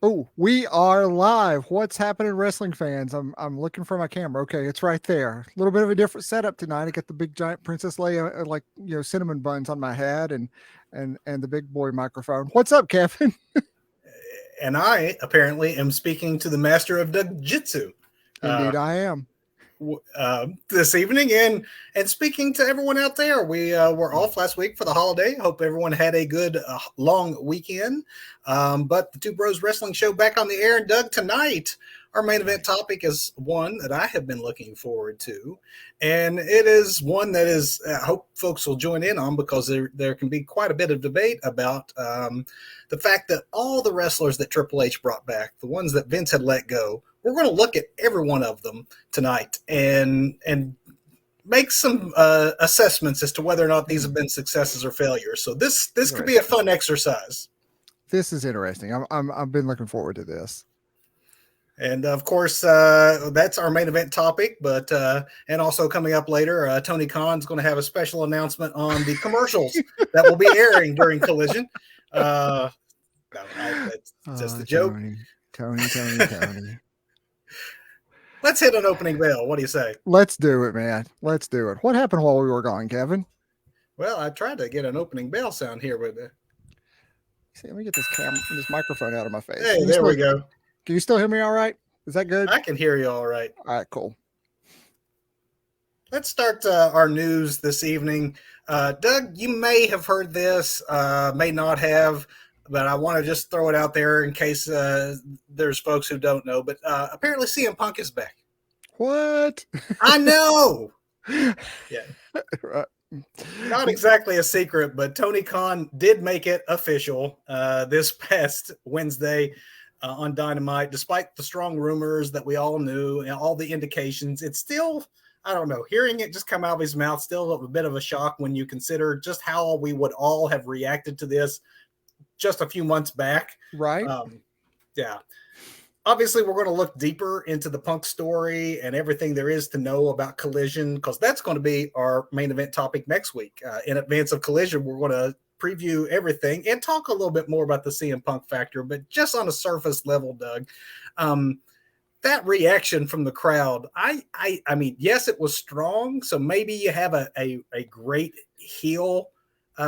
Oh, we are live. What's happening, wrestling fans? I'm looking for my camera. Okay, it's right there. A little bit of a different setup tonight. I got the big giant Princess Leia, like cinnamon buns on my head, and the big boy microphone. What's up, Kevin? And I apparently am speaking to the master of Jitsu uh, Indeed, I am. this evening, and speaking to everyone out there. We were off last week for the holiday. Hope everyone had a good long weekend. But the Two Bros Wrestling Show back on the air, and Doug, tonight our main event topic is one that I have been looking forward to, and it is one that is I hope folks will join in on because there can be quite a bit of debate about the fact that all the wrestlers that Triple H brought back, the ones that Vince had let go, we're going to look at every one of them tonight and make some assessments as to whether or not these have been successes or failures. So this could be a fun exercise. This is interesting. I've been looking forward to this. And of course, that's our main event topic. But and also coming up later, Tony Khan's going to have a special announcement on the commercials that will be airing during Collision. That's just a joke. Tony. Let's hit an opening bell. What do you say? Let's do it, man. Let's do it. What happened while we were gone, Kevin? Well, I tried to get an opening bell sound here, but See, let me get this microphone out of my face. hey, there we go. Can you still hear me all right? Is that good? I can hear you all right. All right, cool. Let's start our news this evening. Doug, you may have heard this, may not have, but I want to just throw it out there in case there's folks who don't know. But apparently CM Punk is back. What? I know. Yeah. Not exactly a secret, but Tony Khan did make it official this past Wednesday on Dynamite. Despite the strong rumors that we all knew and all the indications, it's still, I don't know, hearing it just come out of his mouth, still a bit of a shock when you consider just how we would all have reacted to this just a few months back. Right. Yeah. Obviously, we're going to look deeper into the Punk story and everything there is to know about Collision, because that's going to be our main event topic next week. In advance of Collision, we're going to preview everything and talk a little bit more about the CM Punk factor, but just on a surface level, Doug, that reaction from the crowd, I mean, yes, it was strong. So maybe you have a great heel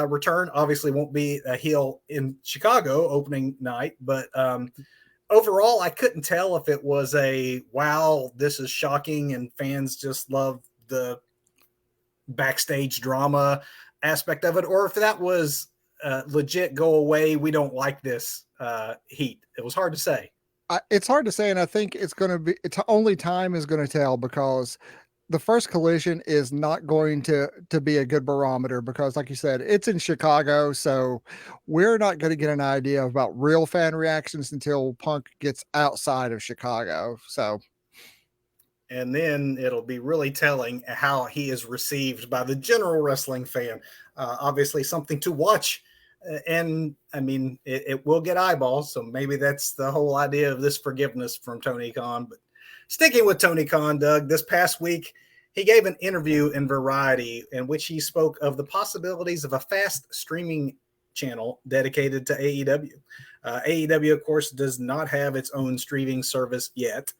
return. Obviously, won't be a heel in Chicago opening night, but overall, I couldn't tell if it was a wow, this is shocking, and fans just love the backstage drama aspect of it, or if that was legit go away, we don't like this heat. It was hard to say. It's hard to say, and I think it's going to be. It's only time is going to tell, because the first Collision is not going to be a good barometer, because like you said, it's in Chicago, so we're not going to get an idea about real fan reactions until Punk gets outside of Chicago. So and then it'll be really telling how he is received by the general wrestling fan. Obviously something to watch, and I mean it will get eyeballs, so maybe that's the whole idea of this forgiveness from Tony Khan. But sticking with Tony Khan, Doug, this past week, he gave an interview in Variety in which he spoke of the possibilities of a fast streaming channel dedicated to AEW. AEW, of course, does not have its own streaming service yet.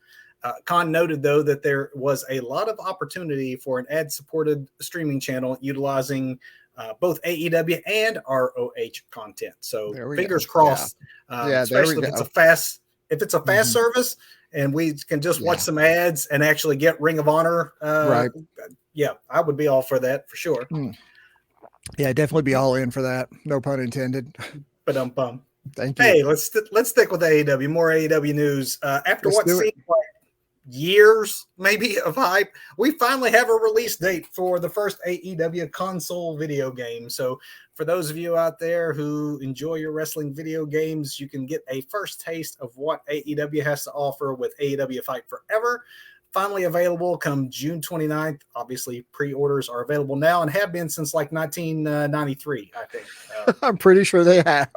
Khan noted, though, that there was a lot of opportunity for an ad-supported streaming channel utilizing both AEW and ROH content. So fingers crossed, especially if it's a fast service, and we can just watch some ads and actually get Ring of Honor. Right. Yeah, I would be all for that for sure. Yeah, definitely be all in for that. No pun intended. Ba-dum-bum. Thank you. Hey, let's stick with AEW. More AEW news. After what seemed like years, maybe, of hype, we finally have a release date for the first AEW console video game. So for those of you out there who enjoy your wrestling video games, you can get a first taste of what AEW has to offer with AEW Fight Forever. Finally available come June 29th. Obviously, pre-orders are available now and have been since like 1993, I think. I'm pretty sure they have.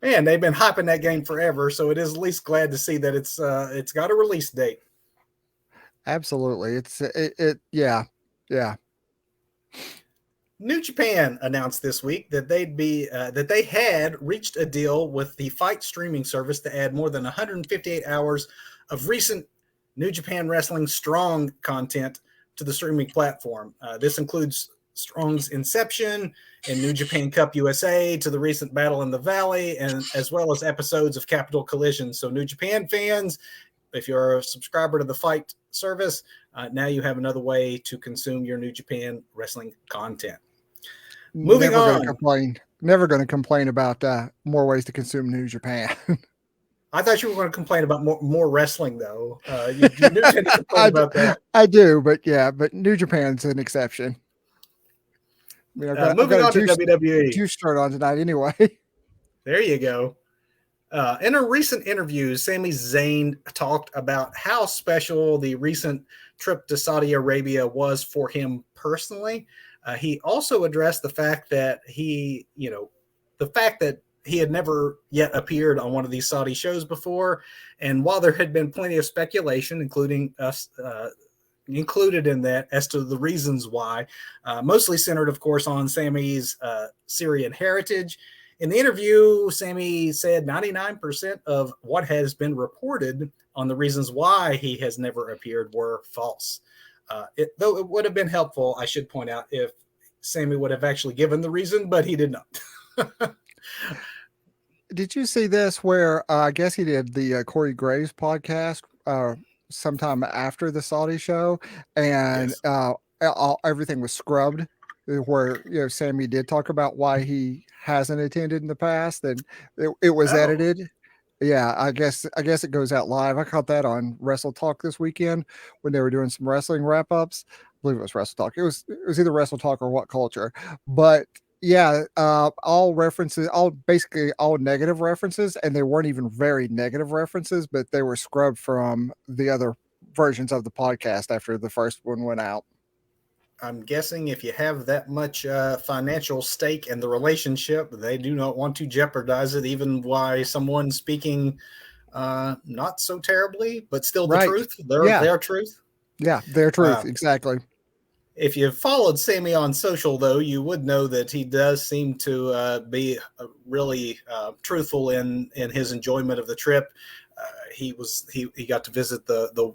Man, they've been hyping that game forever, so it is at least glad to see that it's got a release date. Absolutely. Yeah. New Japan announced this week that they had reached a deal with the Fight streaming service to add more than 158 hours of recent New Japan Wrestling Strong content to the streaming platform. This includes Strong's Inception and New Japan Cup USA to the recent Battle in the Valley, and as well as episodes of Capital Collision. So, New Japan fans, if you're a subscriber to the Fight service, now you have another way to consume your New Japan wrestling content. Moving Never going to on. complain. Never going to complain about more ways to consume New Japan. I thought you were going to complain about more wrestling, though. You do tend to complain about that. I do, but New Japan's an exception. I mean, Moving on to WWE. Juice start on tonight anyway. There you go. In a recent interview, Sami Zayn talked about how special the recent trip to Saudi Arabia was for him personally. He also addressed the fact that he had never yet appeared on one of these Saudi shows before. And while there had been plenty of speculation, including us included in that, as to the reasons why, mostly centered, of course, on Sami's Syrian heritage. In the interview, Sami said 99% of what has been reported on the reasons why he has never appeared were false. Though it would have been helpful, I should point out, if Sami would have actually given the reason, but he did not. Did you see this where I guess he did the Corey Graves podcast sometime after the Saudi show, and yes. Everything was scrubbed, where Sami did talk about why he hasn't attended in the past, and it was edited. Yeah, I guess it goes out live. I caught that on Wrestle Talk this weekend when they were doing some wrestling wrap ups. I believe it was Wrestle Talk. It was either Wrestle Talk or What Culture. But yeah, all basically all negative references, and they weren't even very negative references, but they were scrubbed from the other versions of the podcast after the first one went out. I'm guessing if you have that much financial stake in the relationship, they do not want to jeopardize it, even by someone speaking not so terribly, but still the truth. Their truth. Yeah, their truth. Exactly. If you've followed Sami on social, though, you would know that he does seem to be really truthful in his enjoyment of the trip. He got to visit the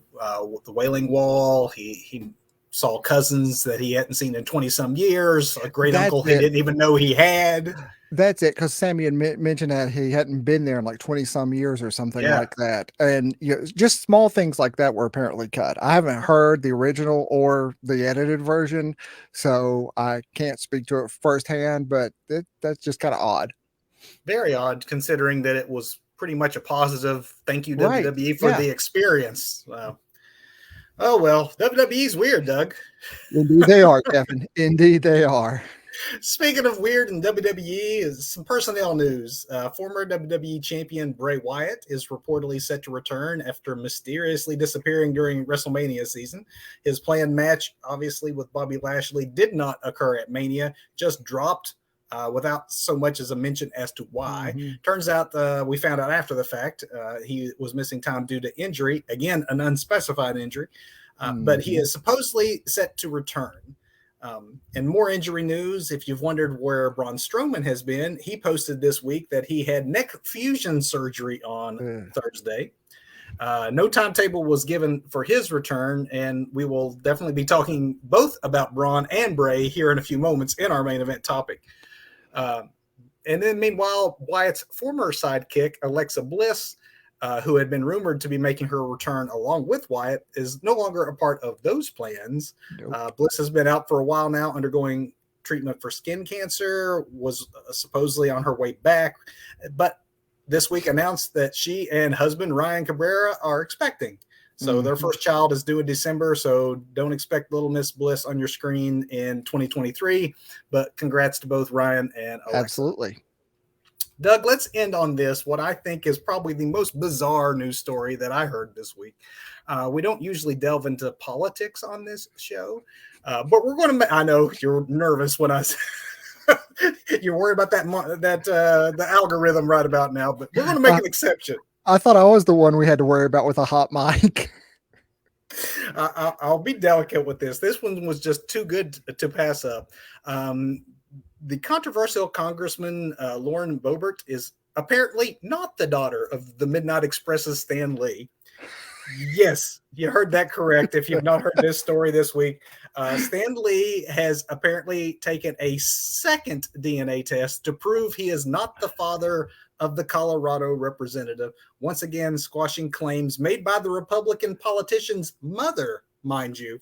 Wailing Wall. He saw cousins that he hadn't seen in 20 some years, a great uncle he didn't even know he had. That's it, because Sami had mentioned that he hadn't been there in like 20 some years or something like that. And just small things like that were apparently cut. I haven't heard the original or the edited version, so I can't speak to it firsthand, but that's just kind of odd. Very odd, considering that it was pretty much a positive thank you, WWE, for the experience. Wow. Oh, well, WWE's weird, Doug. Indeed they are, Kevin. Indeed they are. Speaking of weird in WWE, is some personnel news. Former WWE champion Bray Wyatt is reportedly set to return after mysteriously disappearing during WrestleMania season. His planned match, obviously, with Bobby Lashley did not occur at Mania, just dropped without so much as a mention as to why. Mm-hmm. Turns out we found out after the fact he was missing time due to injury, again, an unspecified injury, but he is supposedly set to return. And more injury news, if you've wondered where Braun Strowman has been, he posted this week that he had neck fusion surgery on Thursday. No timetable was given for his return, and we will definitely be talking both about Braun and Bray here in a few moments in our main event topic. And then meanwhile, Wyatt's former sidekick, Alexa Bliss, who had been rumored to be making her return along with Wyatt, is no longer a part of those plans. Nope. Bliss has been out for a while now, undergoing treatment for skin cancer, was supposedly on her way back, but this week announced that she and husband Ryan Cabrera are expecting. So their first child is due in December, so don't expect little Miss Bliss on your screen in 2023, but congrats to both Ryan and Alexa. Absolutely. Doug, let's end on this, what I think is probably the most bizarre news story that I heard this week. We don't usually delve into politics on this show, but we're going to – I know you're nervous when I – you're worried about the algorithm right about now, but we're going to make an exception. I thought I was the one we had to worry about with a hot mic. I'll be delicate with this. This one was just too good to pass up. Um, the controversial Congressman Lauren Boebert is apparently not the daughter of the Midnight Express's Stan Lee. Yes, you heard that correct. If you've not heard this story this week, Stan Lee has apparently taken a second DNA test to prove he is not the father of the Colorado representative, once again squashing claims made by the Republican politician's mother, mind you.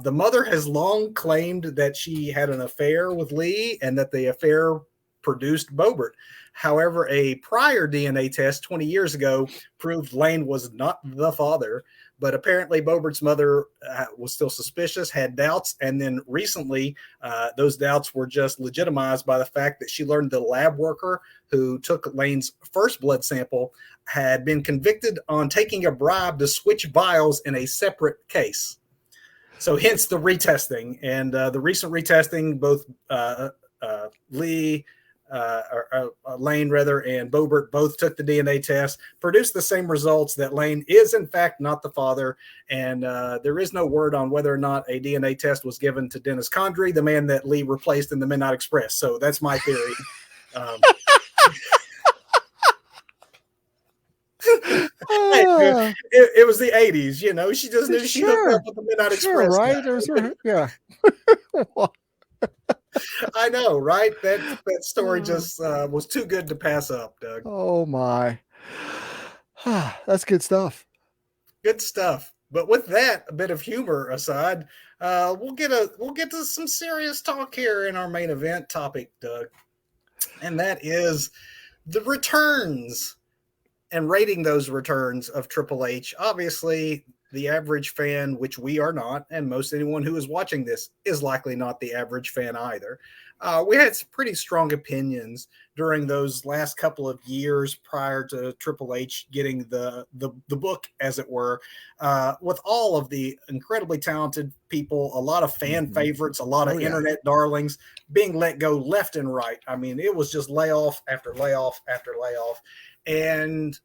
The mother has long claimed that she had an affair with Lee and that the affair produced Boebert. However, a prior DNA test 20 years ago proved Lane was not the father, but apparently Boebert's mother was still suspicious, had doubts, and then recently those doubts were just legitimized by the fact that she learned the lab worker who took Lane's first blood sample had been convicted on taking a bribe to switch vials in a separate case. So hence the retesting. And the recent retesting, both Lee, Lane rather, and Boebert both took the DNA test, produced the same results that Lane is in fact not the father, and there is no word on whether or not a DNA test was given to Dennis Condrey, the man that Lee replaced in the Midnight Express. So that's my theory. Hey, it was the 80s, you know. She just knew she hooked up with the Midnight Express. Right? It was, yeah. I know, right? That story just was too good to pass up, Doug. Oh my. That's good stuff. Good stuff. But with that, a bit of humor aside, we'll get to some serious talk here in our main event topic, Doug. And that is the returns and rating those returns of Triple H. Obviously, the average fan, which we are not, and most anyone who is watching this is likely not the average fan either. We had some pretty strong opinions during those last couple of years prior to Triple H getting the book, as it were, with all of the incredibly talented people, a lot of fan favorites, a lot of internet darlings being let go left and right. I mean, it was just layoff after layoff after layoff. And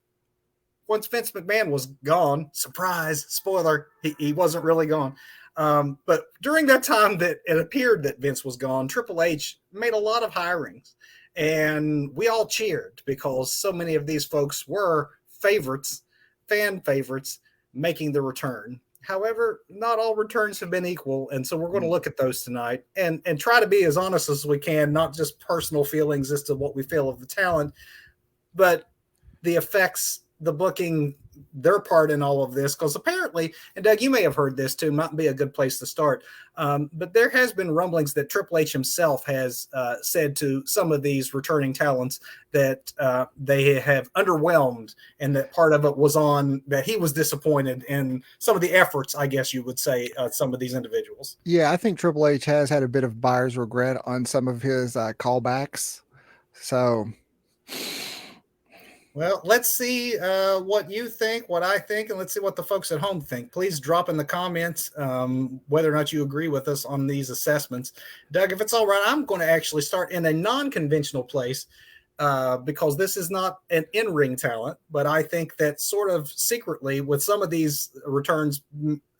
once Vince McMahon was gone, surprise, spoiler, he wasn't really gone. But during that time that it appeared that Vince was gone, Triple H made a lot of hirings. And we all cheered because so many of these folks were favorites, fan favorites, making the return. However, not all returns have been equal. And so we're going to look at those tonight and try to be as honest as we can, not just personal feelings as to what we feel of the talent, but the effects, the booking, their part in all of this. Because apparently, and Doug, you may have heard this too, might be a good place to start. But there has been rumblings that Triple H himself has said to some of these returning talents that they have underwhelmed, and that part of it was on that he was disappointed in some of the efforts, I guess you would say, some of these individuals. Yeah, I think Triple H has had a bit of buyer's regret on some of his callbacks. So, well, let's see what you think, what I think, and let's see what the folks at home think. Please drop in the comments whether or not you agree with us on these assessments. Doug, if it's all right, I'm going to actually start in a non-conventional place because this is not an in-ring talent, but I think that sort of secretly with some of these returns,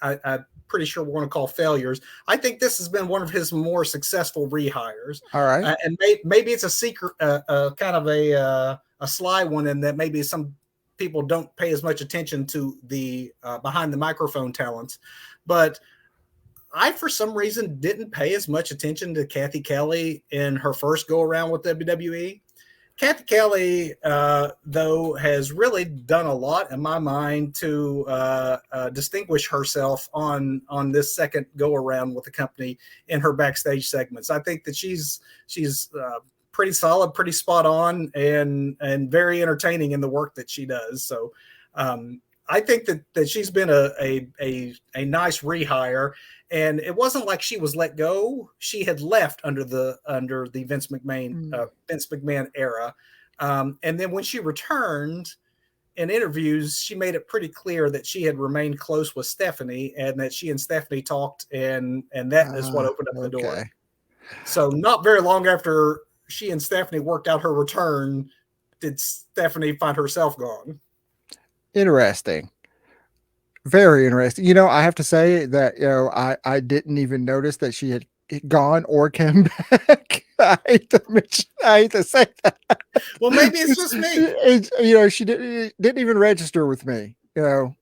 I'm pretty sure we're going to call failures. I think this has been one of his more successful rehires. all right. And maybe it's a secret, kind of a sly one, in that maybe some people don't pay as much attention to the behind the microphone talents. But I, for some reason, didn't pay as much attention to Kathy Kelly in her first go around with WWE. Kathy Kelly, though, has really done a lot in my mind to distinguish herself on this second go around with the company in her backstage segments. I think that she's pretty solid, pretty spot on, and very entertaining in the work that she does. So I think that she's been a nice rehire. And it wasn't like she was let go; she had left under the Vince McMahon era. And then when she returned in interviews, she made it pretty clear that she had remained close with Stephanie, and that she and Stephanie talked, and that is what opened up the door. So not very long after she and Stephanie worked out her return, did Stephanie find herself gone. Interesting. Very interesting. You know, I have to say that, I didn't even notice that she had gone or came back. I hate to say that. Well, maybe it's just me. She didn't even register with me, Well,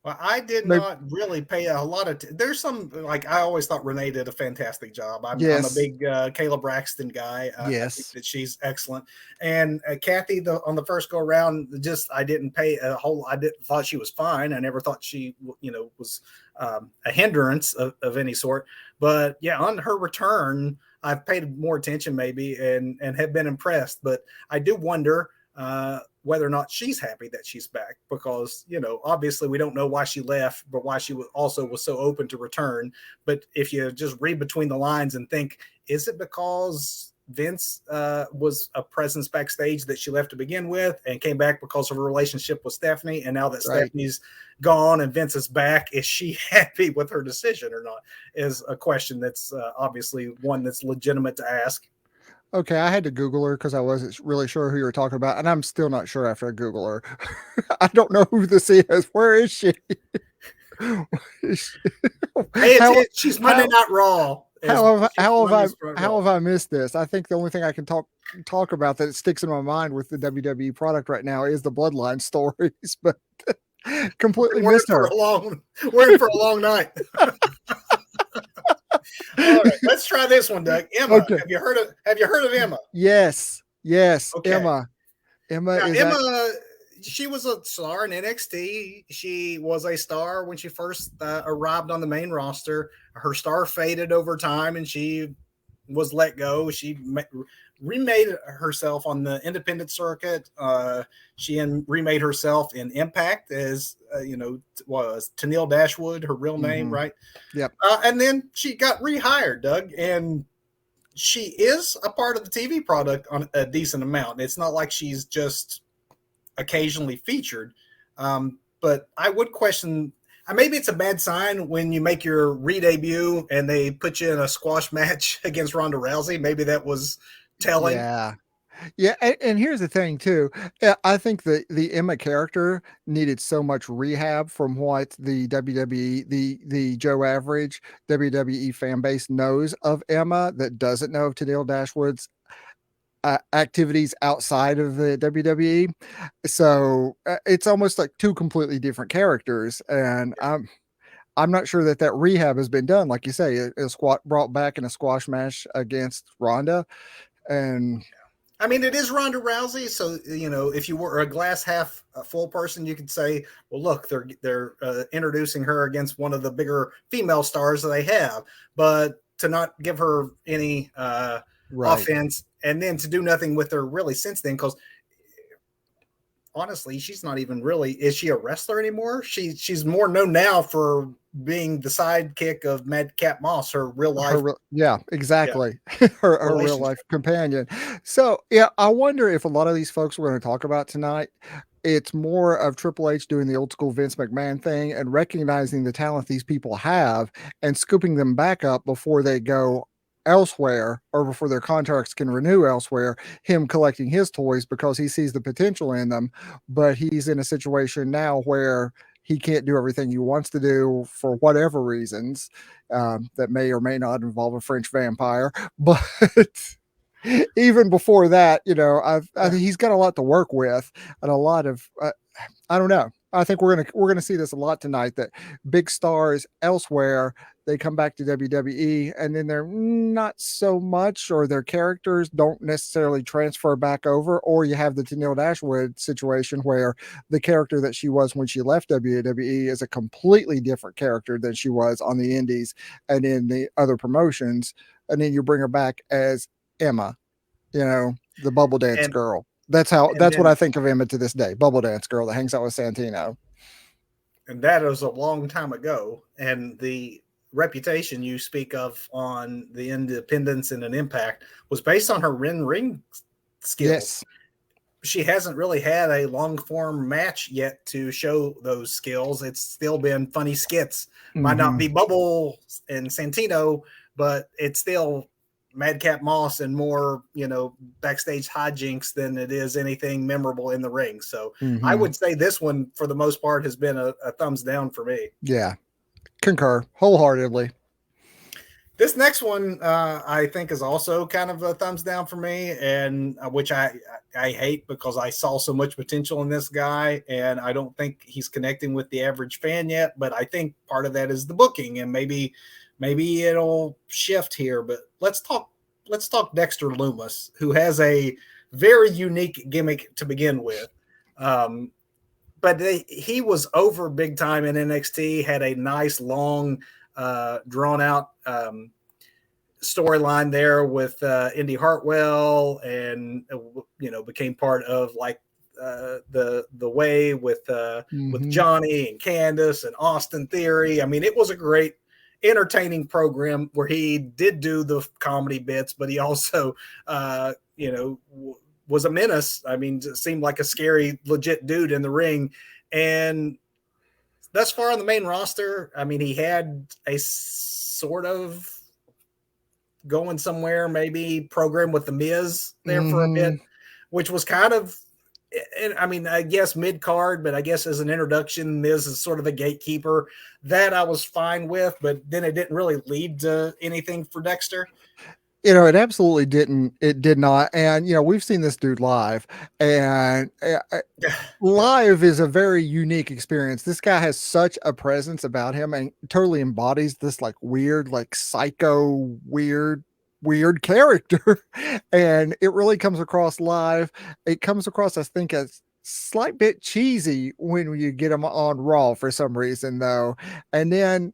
I did maybe, not really pay a lot of. There's some like I always thought Renee did a fantastic job. I'm a yes, big Kayla Braxton guy. I think yes, that she's excellent. And Kathy, on the first go around, just I didn't pay a whole. I didn't thought she was fine. I never thought she was a hindrance of any sort. But yeah, on her return, I've paid more attention maybe and have been impressed. But I do wonder. Whether or not she's happy that she's back, because obviously we don't know why she left, but why she was so open to return. But if you just read between the lines and think, is it because Vince was a presence backstage that she left to begin with and came back because of her relationship with Stephanie, and now that right. Stephanie's gone and Vince is back, is she happy with her decision or not, is a question that's obviously one that's legitimate to ask. Okay, I had to Google her because I wasn't really sure who you were talking about, and I'm still not sure after I Google her. I don't know who this is. Where is she? Is she- Pay how attention. She's Monday how Night Raw. Is she's Monday's Night how Raw. have I missed this? I think the only thing I can talk about that sticks in my mind with the WWE product right now is the Bloodline stories, but completely We're in missed for her. a long. We're in for a long night. All right, let's try this one, Doug. Emma, Okay. have you heard of Emma? Yes. Yes. Okay. Emma. Emma Now, is that Emma, she was a star in NXT. She was a star when she first arrived on the main roster. Her star faded over time, and she was let go. She remade herself on the independent circuit. She remade herself in Impact as was Tennille Dashwood, her real name, mhm. right? Yep. And then she got rehired, Doug, and she is a part of the TV product on a decent amount. It's not like she's just occasionally featured. But I would question. Maybe it's a bad sign when you make your re-debut and they put you in a squash match against Ronda Rousey. Maybe that was telling. Yeah. Yeah, and here's the thing too. I think the Emma character needed so much rehab from what the WWE, the Joe Average WWE fan base knows of Emma that doesn't know of Tennille Dashwood's activities outside of the WWE. So it's almost like two completely different characters, and I'm not sure that rehab has been done. Like you say, it squat brought back in a squash match against Ronda, and I mean, it is Ronda Rousey, so if you were a glass half full person, you could say, "Well, look, they're introducing her against one of the bigger female stars that they have," but to not give her any right. offense, and then to do nothing with her really since then, because honestly, she's not even really. Is she a wrestler anymore? She's more known now for being the sidekick of Madcap Moss, her real life, Yeah, yeah, exactly. Her real life relationship. companion. So, yeah, I wonder if a lot of these folks we're gonna talk about tonight, it's more of Triple H doing the old school Vince McMahon thing and recognizing the talent these people have and scooping them back up before they go elsewhere or before their contracts can renew elsewhere, him collecting his toys because he sees the potential in them, but he's in a situation now where he can't do everything he wants to do for whatever reasons, that may or may not involve a French vampire. But even before that, I Yeah. think he's got a lot to work with and a lot of I don't know. I think we're gonna see this a lot tonight. That big stars elsewhere they come back to WWE and then they're not so much, or their characters don't necessarily transfer back over. Or you have the Tennille Dashwood situation where the character that she was when she left WWE is a completely different character than she was on the Indies and in the other promotions, and then you bring her back as Emma, the bubble dance and girl. and That's what then I think of Emma to this day. Bubble dance girl that hangs out with Santino. and that was a long time ago. And the reputation you speak of on the Independence and an Impact was based on her ring skills. Yes. She hasn't really had a long form match yet to show those skills. It's still been funny skits. Might not Hmm. be Bubble and Santino, but it's still Madcap Moss and more, backstage hijinks than it is anything memorable in the ring. So I Hmm. would say this one, for the most part, has been a thumbs down for me. Yeah, concur wholeheartedly. This next one, I think, is also kind of a thumbs down for me, and which I hate because I saw so much potential in this guy, and I don't think he's connecting with the average fan yet. But I think part of that is the booking, and maybe it'll shift here. But let's talk Dexter Loomis, who has a very unique gimmick to begin with. Um, but he was over big time in NXT, had a nice long drawn out storyline there with Indy Hartwell, and became part of like the way with Hmm. Johnny and Candace and Austin Theory. I mean, it was a great entertaining program where he did do the comedy bits, but he also was a menace. I mean, it seemed like a scary legit dude in the ring. And thus far on the main roster, I mean, he had a sort of going somewhere, maybe program with the Miz there for a bit, Hmm. which was kind of, I mean, I guess mid card, but I guess as an introduction, Miz is sort of a gatekeeper. That I was fine with, but then it didn't really lead to anything for Dexter. It absolutely didn't. It did not. And we've seen this dude live, and Yeah, live is a very unique experience. This guy has such a presence about him and totally embodies this like weird, like psycho, weird character. And it really comes across live. It comes across, I think, as slight bit cheesy when you get him on Raw for some reason, though. And then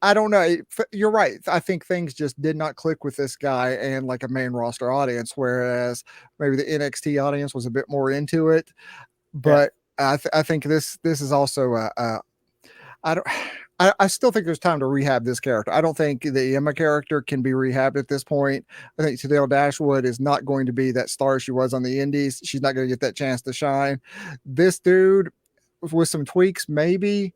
I don't know. You're right. I think things just did not click with this guy and like a main roster audience, whereas maybe the NXT audience was a bit more into it. yeah. But I think this is also I don't. I still think there's time to rehab this character. I don't think the Emma character can be rehabbed at this point. I think Tadale Dashwood is not going to be that star she was on the Indies. She's not going to get that chance to shine. This dude, with some tweaks, maybe.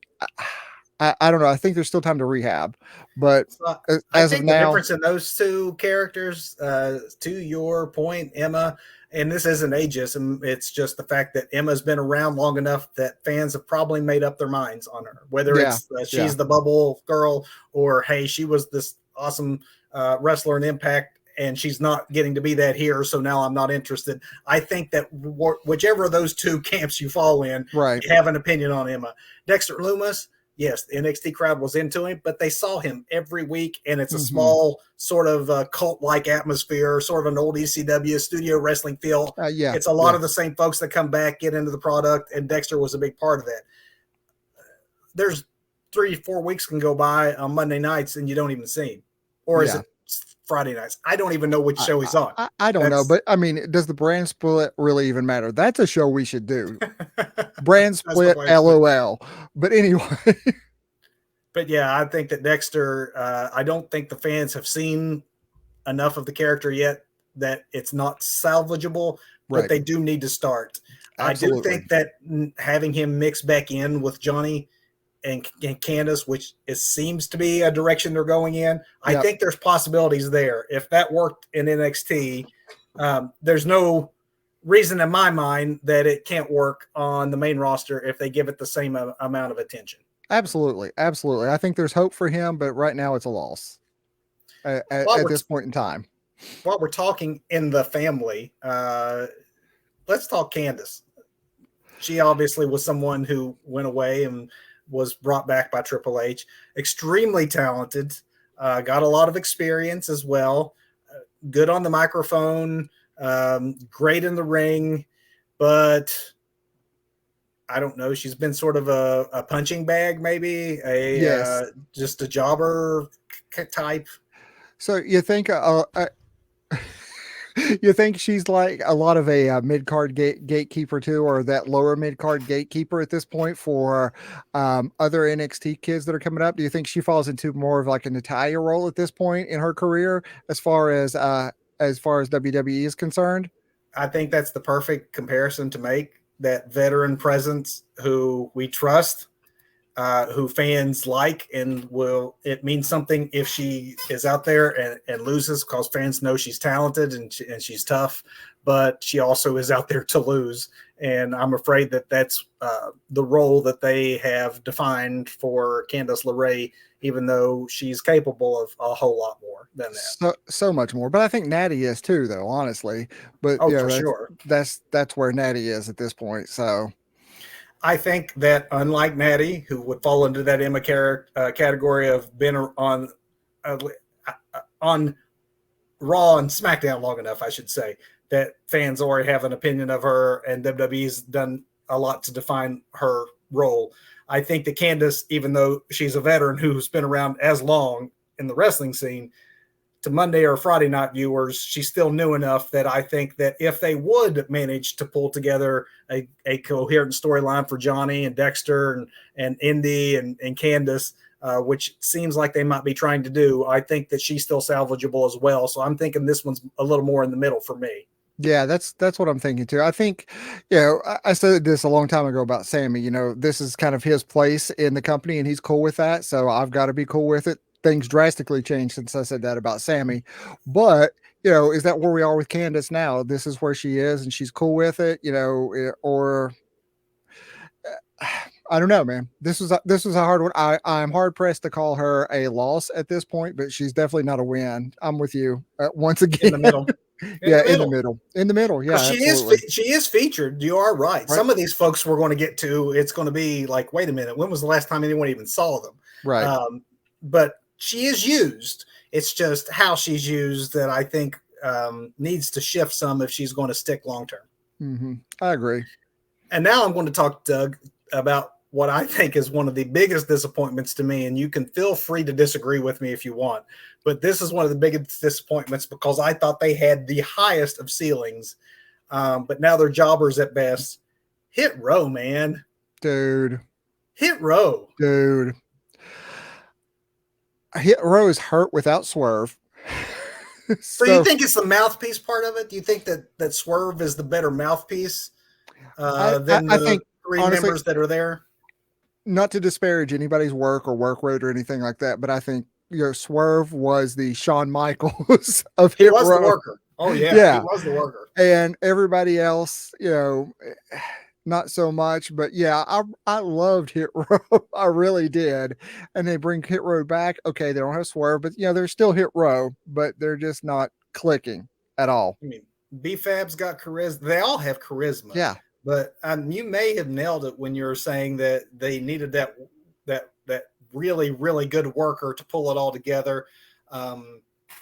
I don't know. I think there's still time to rehab, but So I as of think the now, difference in those two characters, to your point, Emma, and this isn't ageism, it's just the fact that Emma's been around long enough that fans have probably made up their minds on her. Whether yeah, it's yeah, she's the bubble girl, or hey, she was this awesome wrestler in Impact, and she's not getting to be that here, so now I'm not interested. I think that whichever of those two camps you fall in, right, you have an opinion on Emma. Dexter Loomis, yes, the NXT crowd was into him, but they saw him every week, and it's a hmm, small sort of cult-like atmosphere, sort of an old ECW studio wrestling feel. yeah, It's a lot yeah, of the same folks that come back, get into the product, and Dexter was a big part of that. There's 3 4 weeks can go by on Monday nights, and you don't even see him, or is yeah. it Friday nights? I don't even know which show he's on. I don't know, That's but I mean, does the brand split really even matter? That's a show we should do. Brand that's the split, question. LOL. But anyway, But yeah, I think that Dexter. I don't think the fans have seen enough of the character yet that it's not salvageable, but right, they do need to start. I do absolutely, think that having him mix back in with Johnny and Candace, which seems to be a direction they're going in, I yep, think there's possibilities there. If that worked in NXT, there's no reason in my mind that it can't work on the main roster if they give it the same amount of attention. absolutely, absolutely. I think there's hope for him, but right now it's a loss While at we're this point in time. while we're talking in the family, let's talk Candace. She obviously was someone who went away and was brought back by Triple H. Extremely talented, got a lot of experience as well. Good on the microphone, great in the ring, but I don't know. She's been sort of a punching bag, maybe Yes. just a jobber type. So you think you think she's like a lot of a mid card gatekeeper too, or that lower mid card gatekeeper at this point for other NXT kids that are coming up? Do you think she falls into more of like a Natalia role at this point in her career, as far as WWE is concerned? I think that's the perfect comparison to make, that veteran presence who we trust, who fans like, and will it mean something if she is out there and loses, because fans know she's talented and she's tough, but she also is out there to lose. And I'm afraid that that's the role that they have defined for Candice LeRae, even though she's capable of a whole lot more than that. So much more. But I think Natty is too, though, honestly. But Oh, for sure. that's where Natty is at this point. So I think that unlike Natty, who would fall into that Emma category of been uh, on Raw and SmackDown long enough, I should say, that fans already have an opinion of her, and WWE's done a lot to define her role. I think that Candice, even though she's a veteran who's been around as long in the wrestling scene, to Monday or Friday night viewers, she's still new enough that I think that if they would manage to pull together a coherent storyline for Johnny and Dexter and Indy and Candice, which seems like they might be trying to do, I think that she's still salvageable as well. So I'm thinking this one's a little more in the middle for me. yeah, that's what I'm thinking too. I think, I said this a long time ago about Sammy. This is kind of his place in the company, and he's cool with that. So I've got to be cool with it. Things drastically changed since I said that about Sammy, but is that where we are with Candace now? This is where she is, and she's cool with it. Or I don't know, man. This was a hard one. I'm hard pressed to call her a loss at this point, but she's definitely not a win. I'm with you once In again. the middle. In Yeah, the middle. in the middle. Yeah, absolutely. She is featured. You are right. Right, Some of these folks we're going to get to, it's going to be like, wait a minute, when was the last time anyone even saw them? right. But she is used. It's just how she's used that I think needs to shift some if she's going to stick long term. I agree. And now I'm going to talk, Doug, about what I think is one of the biggest disappointments to me. And you can feel free to disagree with me if you want. But this is one of the biggest disappointments because I thought they had the highest of ceilings. But now they're jobbers at best. Hit Row, man. Dude. Hit Row. Dude. Hit Row is hurt without Swerve. So you think it's the mouthpiece part of it? Do you think that Swerve is the better mouthpiece than I the think, three honestly, members that are there? not to disparage anybody's work or work rate or anything like that, but I think Swerve was the Shawn Michaels of He Hit was the Row. worker. Oh yeah, he Yeah, was the worker. and everybody else, not so much. But yeah, I loved Hit Row. I really did. And they bring Hit Row back. Okay, they don't have Swerve, but they're still Hit Row, but they're just not clicking at all. I mean, B-Fab's got charisma. They all have charisma. Yeah. But you may have nailed it when you're saying that they needed that really really good worker to pull it all together.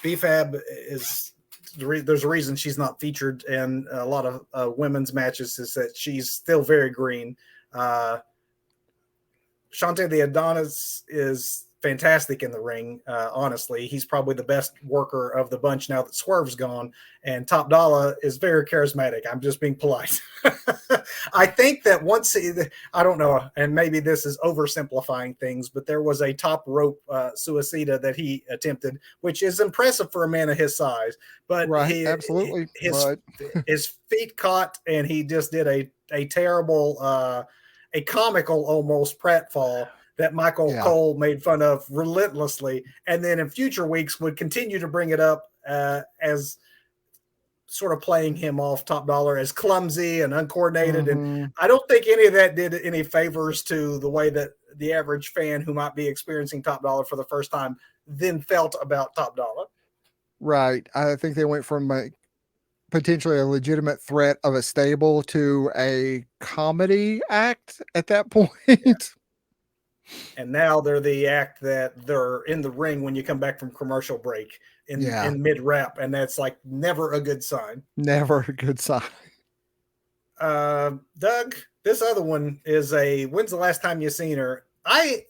B-Fab is there's a reason she's not featured in a lot of women's matches, is that she's still very green. Shante the Adonis is fantastic in the ring. Honestly, he's probably the best worker of the bunch now that Swerve's gone. And Top Dollar is very charismatic. I'm just being polite. I think that I don't know, and maybe this is oversimplifying things, but there was a top rope suicida that he attempted, which is impressive for a man of his size. But right, absolutely. his feet caught, and he just did a terrible, a comical almost pratfall that Michael Cole made fun of relentlessly, and then in future weeks would continue to bring it up as sort of playing him off, Top Dollar, as clumsy and uncoordinated. And I don't think any of that did any favors to the way that the average fan who might be experiencing Top Dollar for the first time then felt about Top Dollar. Right. I think they went from potentially a legitimate threat of a stable to a comedy act at that point. Yeah. And now they're the act that they're in the ring when you come back from commercial break in mid rap, and that's like never a good sign. Never a good sign. Doug, this other one is when's the last time you seen her? I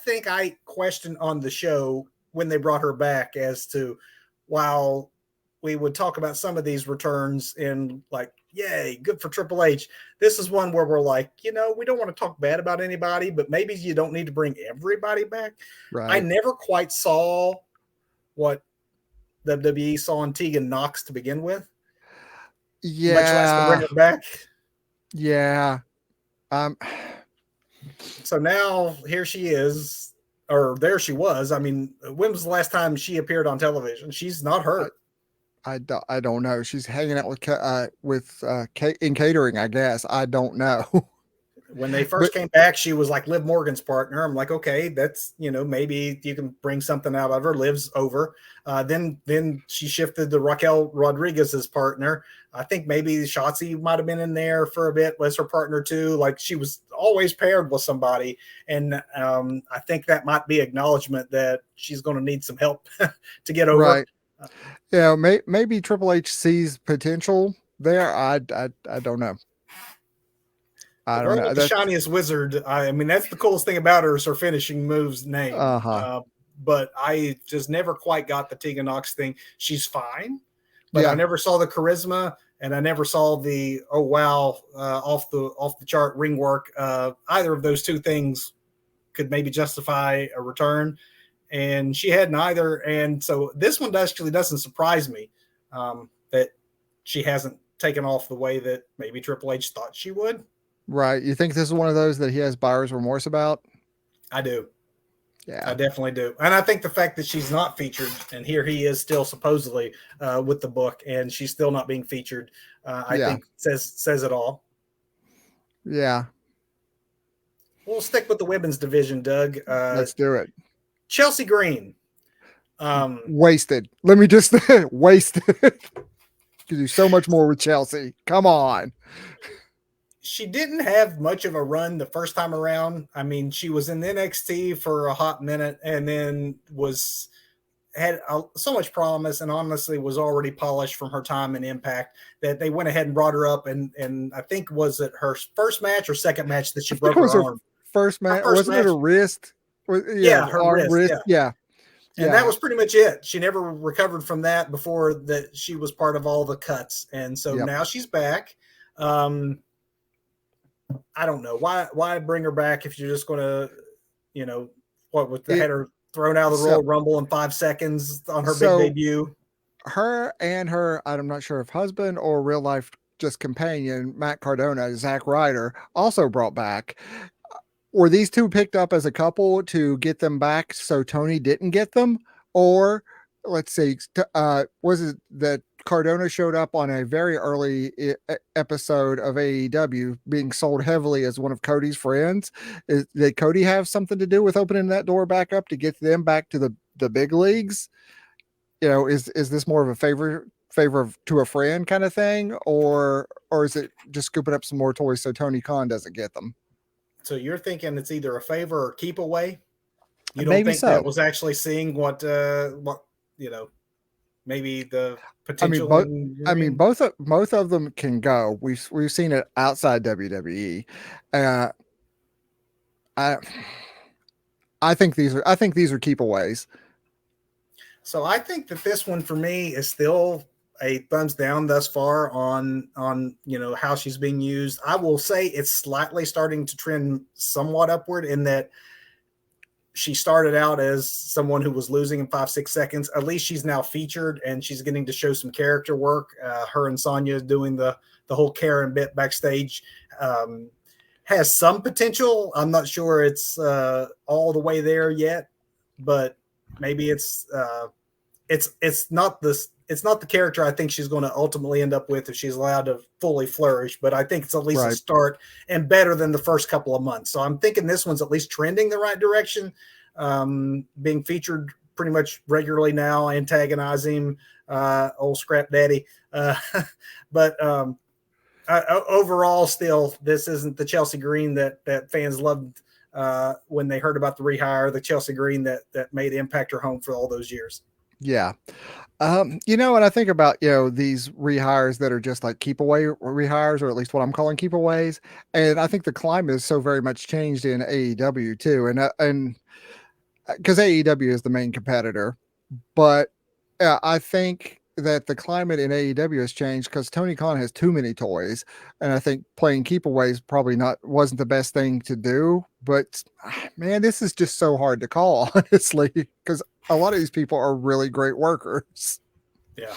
think I questioned on the show when they brought her back as to, while we would talk about some of these returns in like, yay, good for Triple H. This is one where we're like, we don't want to talk bad about anybody, but maybe you don't need to bring everybody back. Right. I never quite saw what WWE saw in Tegan Knox to begin with. Yeah. Much less to bring her back. Yeah. So now here she is, or there she was. I mean, when was the last time she appeared on television? She's not I, hurt. I don't know. She's hanging out in catering, I guess. I don't know. When they But first came back, she was like Liv Morgan's partner. I'm like, okay, that's maybe you can bring something out of her. Liv's over. Then she shifted to Raquel Rodriguez's partner. I think maybe Shotzi might have been in there for a bit, was her partner too. Like she was always paired with somebody, and I think that might be acknowledgement that she's going to need some help to get over. right. Yeah, maybe Triple H sees potential there. I don't know. The I don't girl know. with the That's shiniest wizard. I mean, that's the coolest thing about her is her finishing moves name. uh-huh. But I just never quite got the Tegan Knox thing. She's fine, but I Yeah, never saw the charisma, and I never saw the oh wow off the chart ring work. Either of those two things could maybe justify a return, and she had neither. And so this one actually doesn't surprise me that she hasn't taken off the way that maybe Triple H thought she would. right. You think this is one of those that he has buyer's remorse about? I do. I Yeah. definitely do. And I think the fact that she's not featured, and here he is still supposedly with the book, and she's still not being featured, I Yeah. think says it all. Yeah. We'll stick with the women's division, Doug. Let's do it. Chelsea Green. Um, Wasted. Let me just wasted. You do so much more with Chelsea. Come on. she didn't have much of a run the first time around. I mean, she was in NXT for a hot minute, and then was had so much promise, and honestly was already polished from her time in Impact that they went ahead and brought her up, and I think was it her first match or second match that she I think broke it her was her arm. first Her match. first Wasn't it a match, wrist? Yeah, yeah, her arm wrist, wrist. yeah, Yeah. and that Yeah. was pretty much it. She never recovered from that before that. She was part of all the cuts, and so Yep. now she's back. Um, I don't know why bring her back if you're just going to, you know, what with the It header thrown out of the so Royal Rumble in 5 seconds on her big so debut. her and her, I'm not sure if husband or real life just companion, Matt Cardona, Zack Ryder, also brought back. Were these two picked up as a couple to get them back so Tony didn't get them? Or let's see, was it that Cardona showed up on a very early episode of AEW being sold heavily as one of Cody's friends? Did Cody have something to do with opening that door back up to get them back to the big leagues? Is this more of a to a friend kind of thing, or is it just scooping up some more toys so Tony Khan doesn't get them? So you're thinking it's either a favor or keep away. You don't Maybe think that so. was actually seeing what you know maybe the I mean, potential both. in I mean, Green. both of them can go. We've seen it outside WWE. Uh, I I think these are keepaways. So I think that this one for me is still a thumbs down thus far on how she's being used. I will say it's slightly starting to trend somewhat upward in that she started out as someone who was losing in 5-6 seconds. At least she's now featured and she's getting to show some character work. Her and Sonya doing the whole Karen bit backstage. Has some potential. I'm not sure it's all the way there yet, but maybe it's not the character I think she's going to ultimately end up with if she's allowed to fully flourish, but I think it's at least a Right. start and better than the first couple of months. So I'm thinking this one's at least trending the right direction. Being featured pretty much regularly now, antagonizing old Scrap Daddy. But overall, still, this isn't the Chelsea Green that fans loved when they heard about the rehire, the Chelsea Green that made Impact her home for all those years. Yeah. When I think about, these rehires that are just like keep away rehires, or at least what I'm calling keepaways, and I think the climate is so very much changed in AEW too. And because AEW is the main competitor, but I think that the climate in AEW has changed because Tony Khan has too many toys, and I think playing keepaways probably not wasn't the best thing to do. But man, this is just so hard to call, honestly, because a lot of these people are really great workers. Yeah.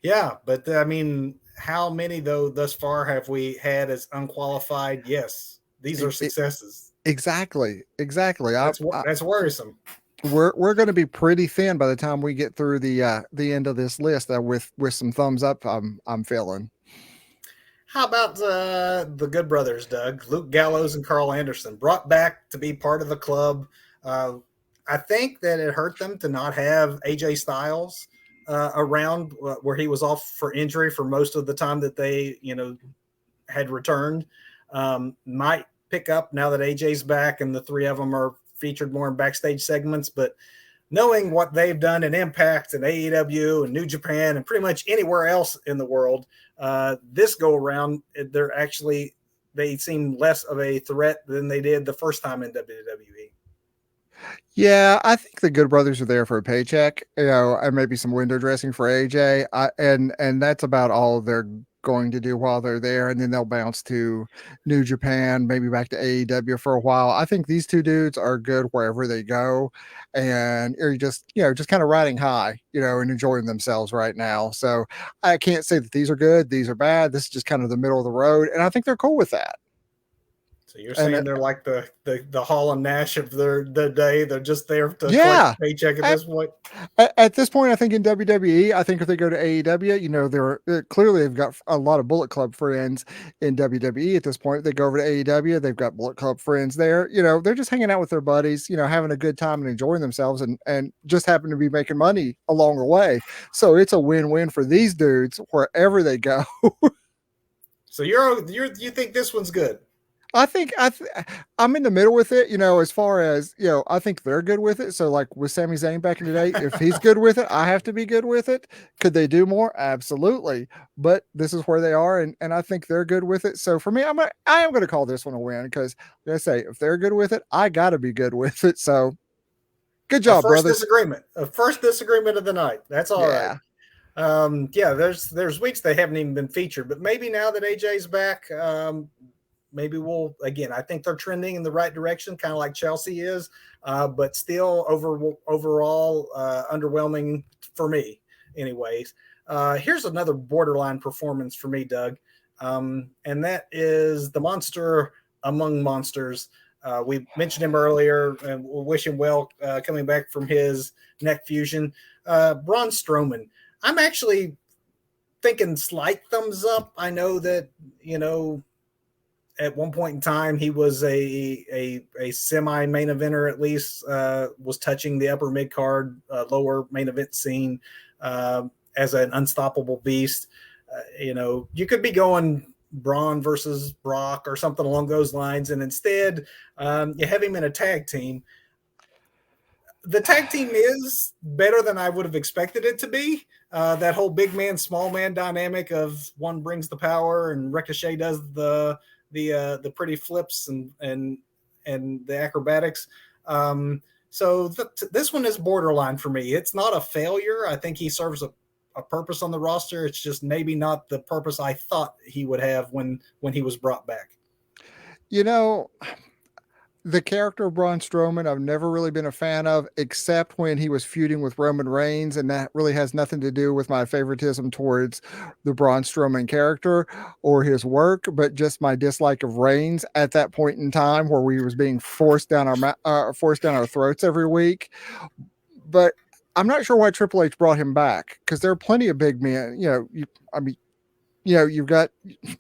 Yeah. But I mean, how many, though, thus far have we had as unqualified? Yes. these are successes. Exactly. That's worrisome. We're going to be pretty thin by the time we get through the end of this list. With some thumbs up, I'm feeling. How about the Good Brothers, Doug? Luke Gallows and Carl Anderson brought back to be part of the club. Uh, I think that it hurt them to not have AJ Styles around where he was off for injury for most of the time that they, had returned. Might pick up now that AJ's back and the three of them are featured more in backstage segments, but knowing what they've done in Impact and AEW and New Japan and pretty much anywhere else in the world, this go around, they seem less of a threat than they did the first time in WWE. Yeah, I think the Good Brothers are there for a paycheck, and maybe some window dressing for AJ. And that's about all they're going to do while they're there, and then they'll bounce to New Japan, maybe back to AEW for a while. I think these two dudes are good wherever they go, and are just kind of riding high, and enjoying themselves right now. So I can't say that these are good, these are bad. This is just kind of the middle of the road, and I think they're cool with that. So you're And saying they're like the Hall and Nash of their day. They're just there to collect yeah, a paycheck at this point. At this point, I think in WWE, I think if they go to AEW, they're clearly they've got a lot of Bullet Club friends in WWE at this point. They go over to AEW, they've got Bullet Club friends there. They're just hanging out with their buddies, having a good time and enjoying themselves, and just happen to be making money along the way. So it's a win-win for these dudes wherever they go. So you think this one's good? I think I'm in the middle with it, as far as, I think they're good with it. So like with Sami Zayn back in the day, if he's good with it, I have to be good with it. Could they do more? Absolutely. But this is where they are. And I think they're good with it. So for me, I am going to call this one a win because like I say, if they're good with it, I gotta be good with it. So good job, brothers. A first disagreement of the night. That's all right. Yeah. There's weeks they haven't even been featured, but maybe now that AJ's back, maybe I think they're trending in the right direction, kind of like Chelsea is, but still overall underwhelming for me anyways. Here's another borderline performance for me, Doug. And that is the monster among monsters. We mentioned him earlier and we'll wish him well coming back from his neck fusion. Braun Strowman. I'm actually thinking slight thumbs up. I know that, at one point in time, he was a semi main eventer, at least was touching the upper mid card, lower main event scene as an unstoppable beast. You could be going Braun versus Brock or something along those lines, and instead you have him in a tag team. The tag team is better than I would have expected it to be. That whole big man, small man dynamic of one brings the power and Ricochet does the pretty flips and the acrobatics. So this one is borderline for me. It's not a failure. I think he serves a purpose on the roster. It's just maybe not the purpose I thought he would have when he was brought back. The character of Braun Strowman, I've never really been a fan of, except when he was feuding with Roman Reigns, and that really has nothing to do with my favoritism towards the Braun Strowman character or his work, but just my dislike of Reigns at that point in time, where we was being forced down our throats every week. But I'm not sure why Triple H brought him back because there are plenty of big men. You've got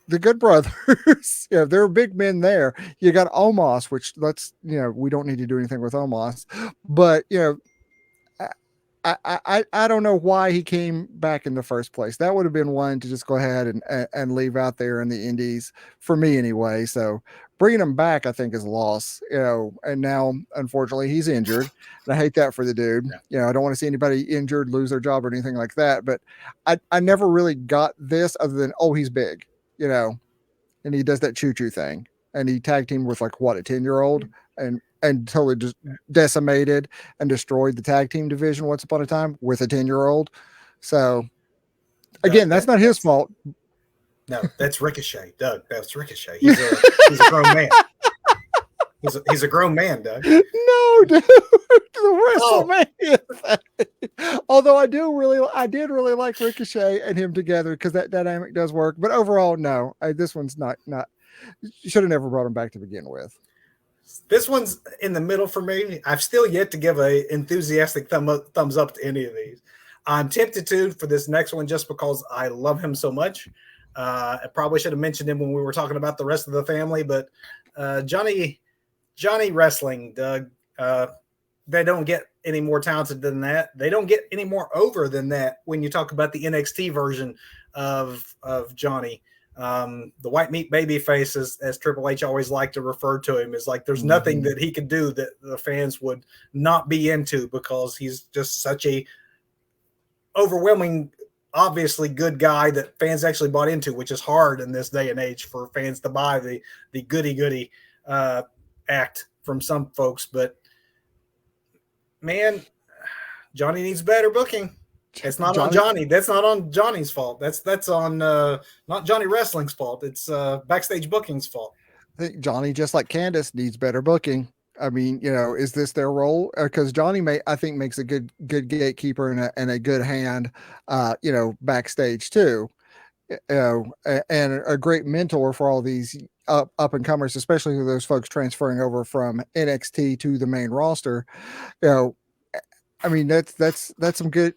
the Good Brothers. There are big men there. You got Omos, which we don't need to do anything with Omos, but I don't know why he came back in the first place. That would have been one to just go ahead and leave out there in the Indies for me anyway. So bringing him back, I think, is a loss. And now unfortunately he's injured, and I hate that for the dude. I don't want to see anybody injured, lose their job, or anything like that. But I never really got this other than he's big, and he does that choo choo thing, and he tag teamed with like what, a 10-year-old, and totally just decimated and destroyed the tag team division once upon a time with a 10-year-old. So again, that's not his fault. No, that's Ricochet, Doug. That's Ricochet. He's a grown man. He's a grown man, Doug. No, dude. The WrestleMania. Although I did really like Ricochet and him together because that dynamic does work. But overall, no. This one's not. You should have never brought him back to begin with. This one's in the middle for me. I've still yet to give a enthusiastic thumbs up to any of these. I'm tempted to for this next one just because I love him so much. I probably should have mentioned him when we were talking about the rest of the family, but Johnny Wrestling, Doug. They don't get any more talented than that. They don't get any more over than that when you talk about the NXT version of Johnny. The white meat baby face, as Triple H always liked to refer to him, is like there's nothing that he could do that the fans would not be into because he's just such a overwhelming, obviously good guy that fans actually bought into, which is hard in this day and age for fans to buy the goody act from some folks. But man, Johnny needs better booking. It's not on Johnny. That's not on Johnny's fault. That's on not Johnny Wrestling's fault. It's backstage booking's fault. I think Johnny, just like Candace, needs better booking. I mean, is this their role? Because Johnny I think makes a good gatekeeper and a good hand, backstage too. And a great mentor for all these up and comers, especially those folks transferring over from NXT to the main roster. You know, I mean that's some good.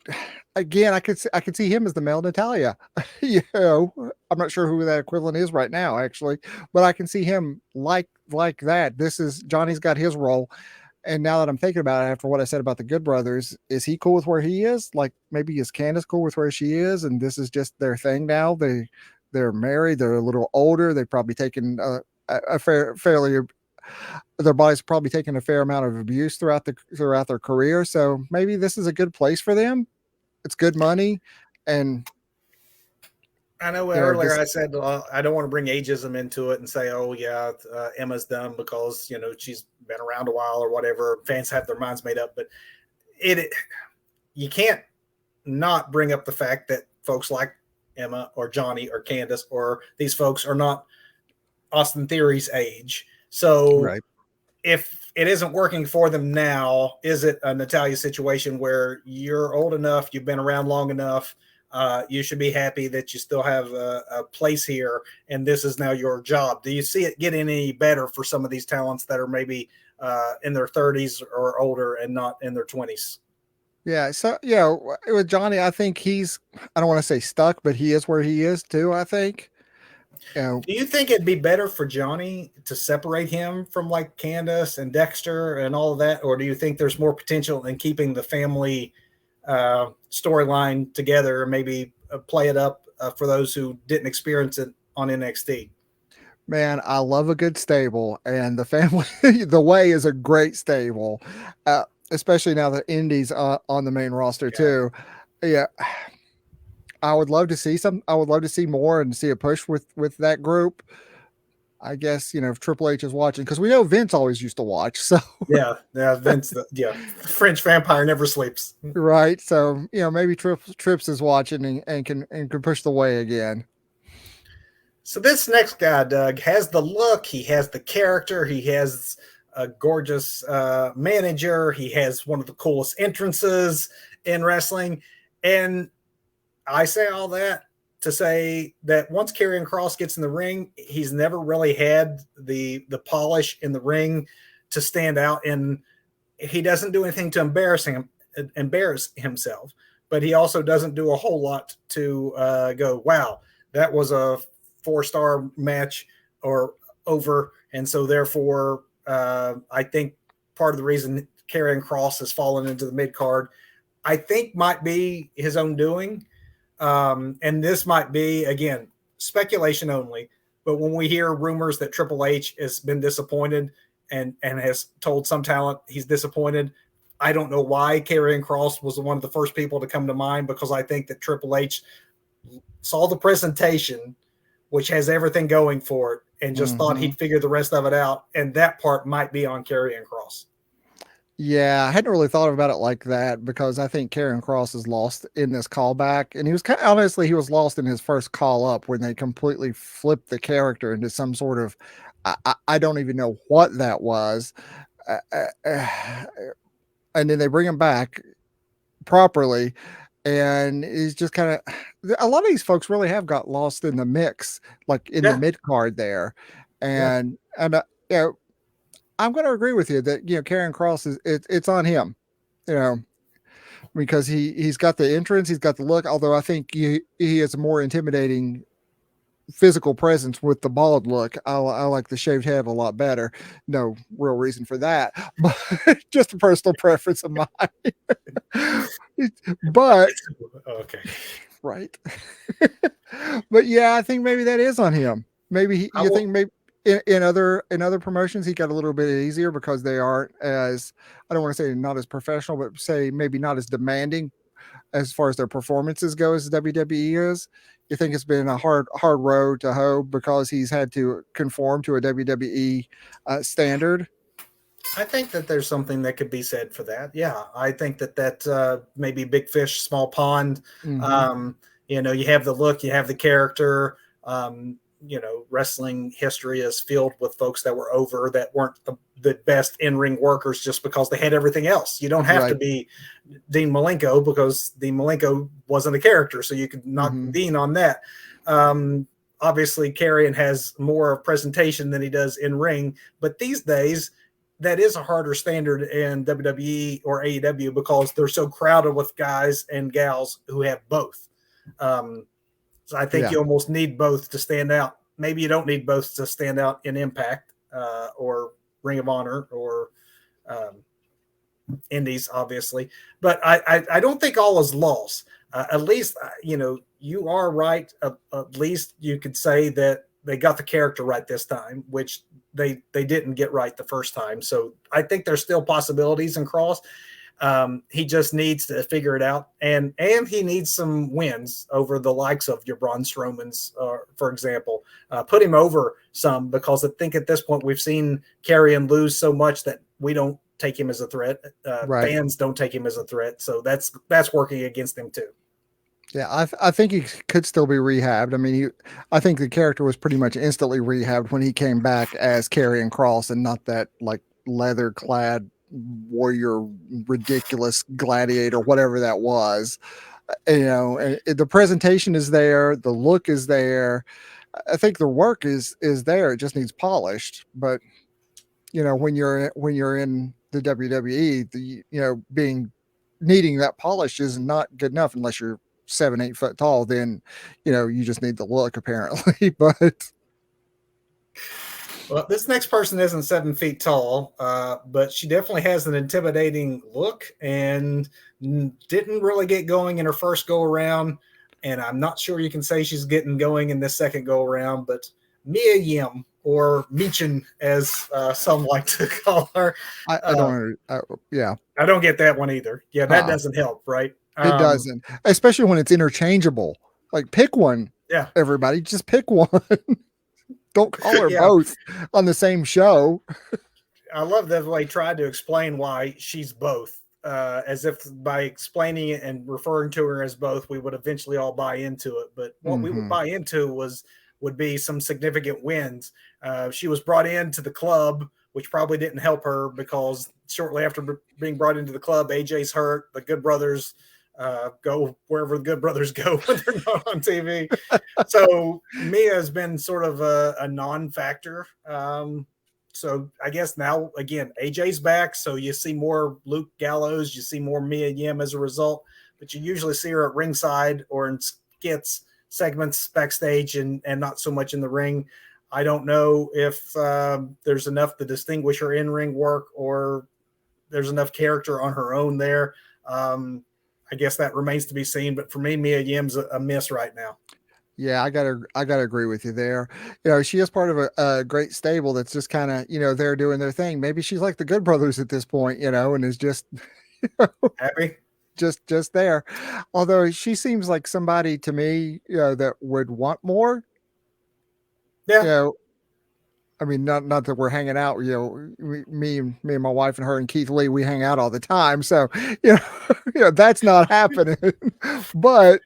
Again, I could see him as the male Natalia. I'm not sure who that equivalent is right now, actually, but I can see him like that. This is Johnny's got his role, and now that I'm thinking about it, after what I said about the Good Brothers, is he cool with where he is? Like maybe is Candace cool with where she is, and this is just their thing now? They're married. They're a little older. They've probably taken a fairly their body's probably taken a fair amount of abuse throughout their career. So maybe this is a good place for them. It's good money, and I know earlier I said I don't want to bring ageism into it and say, oh yeah, Emma's dumb because she's been around a while or whatever. Fans have their minds made up, but you can't not bring up the fact that folks like Emma or Johnny or Candace or these folks are not Austin Theory's age. So right. If it isn't working for them now, is it a Natalia situation where you're old enough, you've been around long enough, you should be happy that you still have a place here, and this is now your job? Do you see it getting any better for some of these talents that are maybe in their 30s or older and not in their 20s? Yeah. So, with Johnny, I think I don't want to say stuck, but he is where he is too, I think. Do you think it'd be better for Johnny to separate him from like Candace and Dexter and all of that? Or do you think there's more potential in keeping the family storyline together and maybe play it up for those who didn't experience it on NXT? Man, I love a good stable, and the family, the way is a great stable, especially now that Indy's on the main roster too. Yeah. I would love to see I would love to see more and see a push with that group. I guess if Triple H is watching, because we know Vince always used to watch. So yeah, Vince, French vampire never sleeps. Right. So maybe Trips is watching and can push the way again. So this next guy, Doug, has the look. He has the character. He has a gorgeous manager. He has one of the coolest entrances in wrestling, and I say all that to say that once Karrion Kross gets in the ring, he's never really had the polish in the ring to stand out, and he doesn't do anything to embarrass himself. But he also doesn't do a whole lot to go, wow, that was a 4-star match or over, and so therefore, I think part of the reason Karrion Kross has fallen into the mid card, I think, might be his own doing. And this might be, again, speculation only, but when we hear rumors that Triple H has been disappointed and has told some talent he's disappointed, I don't know why Karrion Kross was one of the first people to come to mind, because I think that Triple H saw the presentation, which has everything going for it, and just thought he'd figure the rest of it out. And that part might be on Karrion Kross. Yeah, I hadn't really thought about it like that, because I think Karrion Kross is lost in this callback, and he was honestly, he was lost in his first call up when they completely flipped the character into some sort of, I don't even know what that was, and then they bring him back properly, and he's just kind of, a lot of these folks really have got lost in the mix, like in the mid card there. Yeah. And you know, I'm going to agree with you that Karrion Cross it's on him, you know, because he's got the entrance, he's got the look. Although I think he is a more intimidating physical presence with the bald look. I like the shaved head a lot better. No real reason for that, but just a personal preference of mine. But Okay. right. But yeah, I think maybe that is on him. Maybe I you will. think maybe in other promotions he got a little bit easier because they aren't as, I don't want to say not as professional, but say maybe not as demanding as far as their performances go as WWE is. You think it's been a hard road to hoe because he's had to conform to a WWE standard? I think that there's something that could be said for that. Yeah, I think that maybe big fish, small pond. Mm-hmm. Um, you have the look, you have the character. Wrestling history is filled with folks that were over that weren't the best in ring workers just because they had everything else. You don't have to Right. be Dean Malenko because Dean Malenko wasn't a character, so you could knock Mm-hmm. Dean on that. Um, Obviously, Karrion has more presentation than he does in ring, but these days that is a harder standard in WWE or AEW because they're so crowded with guys and gals who have both. Um, so I think Yeah. you almost need both to stand out. Maybe you don't need both to stand out in Impact or Ring of Honor or um, Indies, obviously. But I don't think all is lost. At least, you are right. At least you could say that they got the character right this time, which they didn't get right the first time. So I think there's still possibilities in Cross. He just needs to figure it out, and he needs some wins over the likes of your Braun Strowman's, for example. Put him over some because I think at this point we've seen Karrion lose so much that we don't take him as a threat. Right. Fans don't take him as a threat, so that's working against him too. Yeah, I think he could still be rehabbed. I mean, I think the character was pretty much instantly rehabbed when he came back as Karrion Cross and not that like leather clad warrior, ridiculous gladiator, whatever that was. And the presentation is there, the look is there. I think the work is there. It just needs polished. But when you're in the WWE, being needing that polish is not good enough unless you're 7-8 foot tall. Then you just need the look apparently. But Well, this next person isn't 7 feet tall, but she definitely has an intimidating look and didn't really get going in her first go around. And I'm not sure you can say she's getting going in this second go around, but Mia Yim, or Meechin, as some like to call her. I Uh, don't. Yeah, I don't get that one either. Yeah, that uh, doesn't help, right? it doesn't, especially when it's interchangeable. Like pick one, Yeah, everybody. Just pick one. Don't call her yeah. both on the same show. I love that they tried to explain why she's both, as if by explaining it and referring to her as both, we would eventually all buy into it. But what we would Mm-hmm. buy into would be some significant wins. She was brought into the club, which probably didn't help her because shortly after being brought into the club, AJ's hurt. The Good Brothers go wherever the Good Brothers go when they're not on TV. So Mia has been sort of a non-factor. So I guess now again AJ's back, so you see more Luke Gallows, you see more Mia Yim as a result, but you usually see her at ringside or in skits, segments backstage, and not so much in the ring. I don't know if there's enough to distinguish her in ring work or there's enough character on her own there. I guess that remains to be seen. But for me, Mia Yim's a miss right now. Yeah, I gotta agree with you there. She is part of a great stable that's just kind of there doing their thing. Maybe she's like the Good Brothers at this point, and is just Happy? just there. Although she seems like somebody to me, that would want more. You Yeah. know, I mean, not that we're hanging out. Me and my wife and her and Keith Lee, we hang out all the time. So that's not happening. But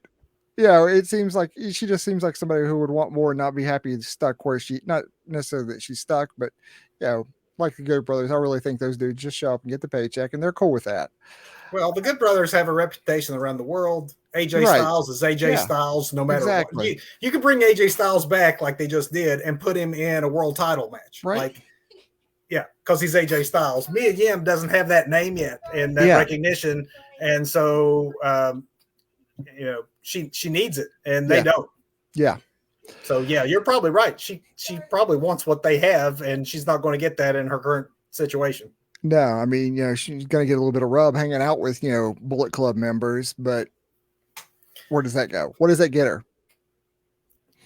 it seems like she just seems like somebody who would want more and not be happy stuck where she, not necessarily that she's stuck, but like the Good Brothers, I really think those dudes just show up and get the paycheck and they're cool with that. Well, the Good Brothers have a reputation around the world. AJ Right. Styles is AJ Yeah. Styles no matter what. Exactly. You can bring AJ Styles back like they just did and put him in a world title match. Right. Like, yeah, because he's AJ Styles. Mia Yim doesn't have that name yet and that Yeah. recognition. And so, she needs it and they Yeah. don't. Yeah. So yeah, you're probably right. She probably wants what they have, and she's not going to get that in her current situation. No, I mean, she's going to get a little bit of rub hanging out with, Bullet Club members, but where does that go? What does that get her?